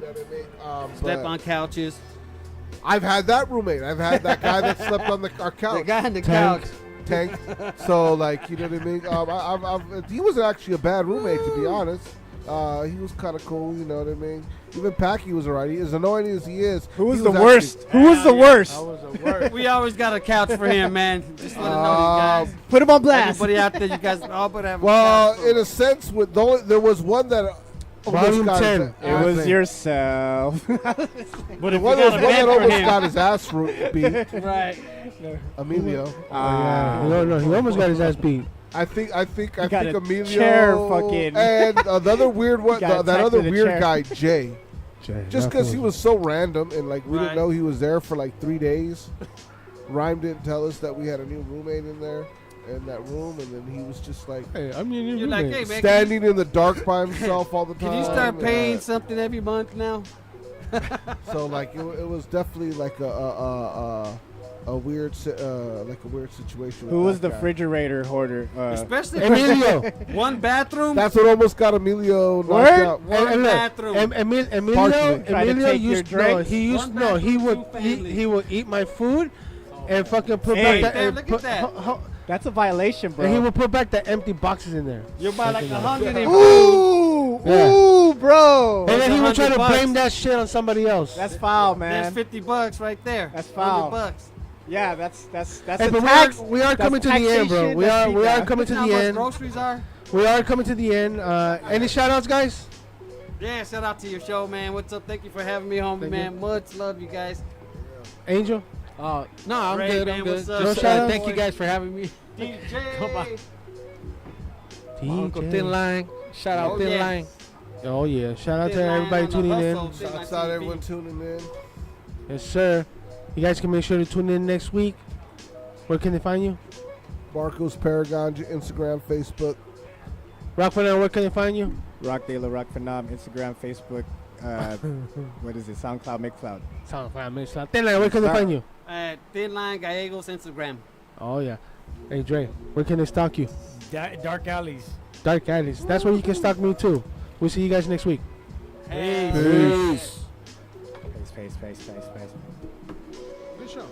what I mean. Slept but on couches. I've had that roommate. I've had that guy that slept on our couch. The guy on the couch. Tank. So like, you know what I mean. He wasn't actually a bad roommate, to be honest. He was kind of cool, you know what I mean. Even Packy was alright. As annoying as he is, Who was he the actually- worst? Who was the worst? I was the worst. We always got a couch for him, man. Just let him know, you guys. Put him on blast. Everybody out there, you guys all but have a Well, couch. in a sense, there was one that. Volume almost got 10. his It ass was beat. yourself. But The if one you was got one a bed that for almost him, got his ass beat. right? Emilio. No, he almost got his ass beat. I think got a Emilio chair fucking- and another weird one. Got That attacked other with a weird chair. guy, Jay. Just because he was. was so random and like we Right. didn't know he was there for like 3 days. Rhyme didn't tell us that we had a new roommate in there in that room, and then he was just like Hey, I'm your new You're like, roommate. hey man, standing in the dark by himself all the time. can you start and, paying something every month now? So like it was definitely like a weird situation. Who with was that the guy. refrigerator hoarder? Especially Emilio. one bathroom. That's what almost got Emilio knocked Word? out. One bathroom. Emilio Try to take your used drinks. he One bathroom, would two families. he would eat my food and fucking put Hey. back Damn, and look at put- that. That's a violation, bro. and he would put back the empty boxes in there. You buy like 100 and Ooh, Yeah. ooh, bro. And then he would try to $100. blame that shit on somebody else. That's foul, There's man. $50 right there. That's foul. $100. Yeah, that's Hey, a but tax. we are That's coming to the end, bro. taxation. We That's are FEAT. coming to You know the how much end. groceries are? We are coming to the end. Any shout outs, guys? Yeah, shout out to your show, man. What's up? Thank you for having me, homie, Thank man. Much love, you guys. Angel? No, I'm Ray, good. man, I'm good. what's up? Just, No shout-outs? thank you guys for having me. DJ. Come on. My Uncle DJ. Thin Line. Shout out Oh, Thin yes. Line. Oh, yeah. Shout out to Thin Line everybody on the tuning in. hustle, Thin Line Shouts out TV. everyone tuning in. Yes, sir. You guys can make sure to tune in next week. Where can they find you? Marcos Paragon, Instagram, Facebook. Rock for now, where can they find you? Rock De La Rock Phenom, Instagram, Facebook. What is it? SoundCloud, Mixcloud. SoundCloud. Thin Line, where can they find you? Thin Line Gallegos Instagram. Oh, yeah. Hey, Dre, where can they stalk you? Dark alleys. Dark Alleys. That's where you can stalk me, too. We'll see you guys next week. Peace. Space. Good show.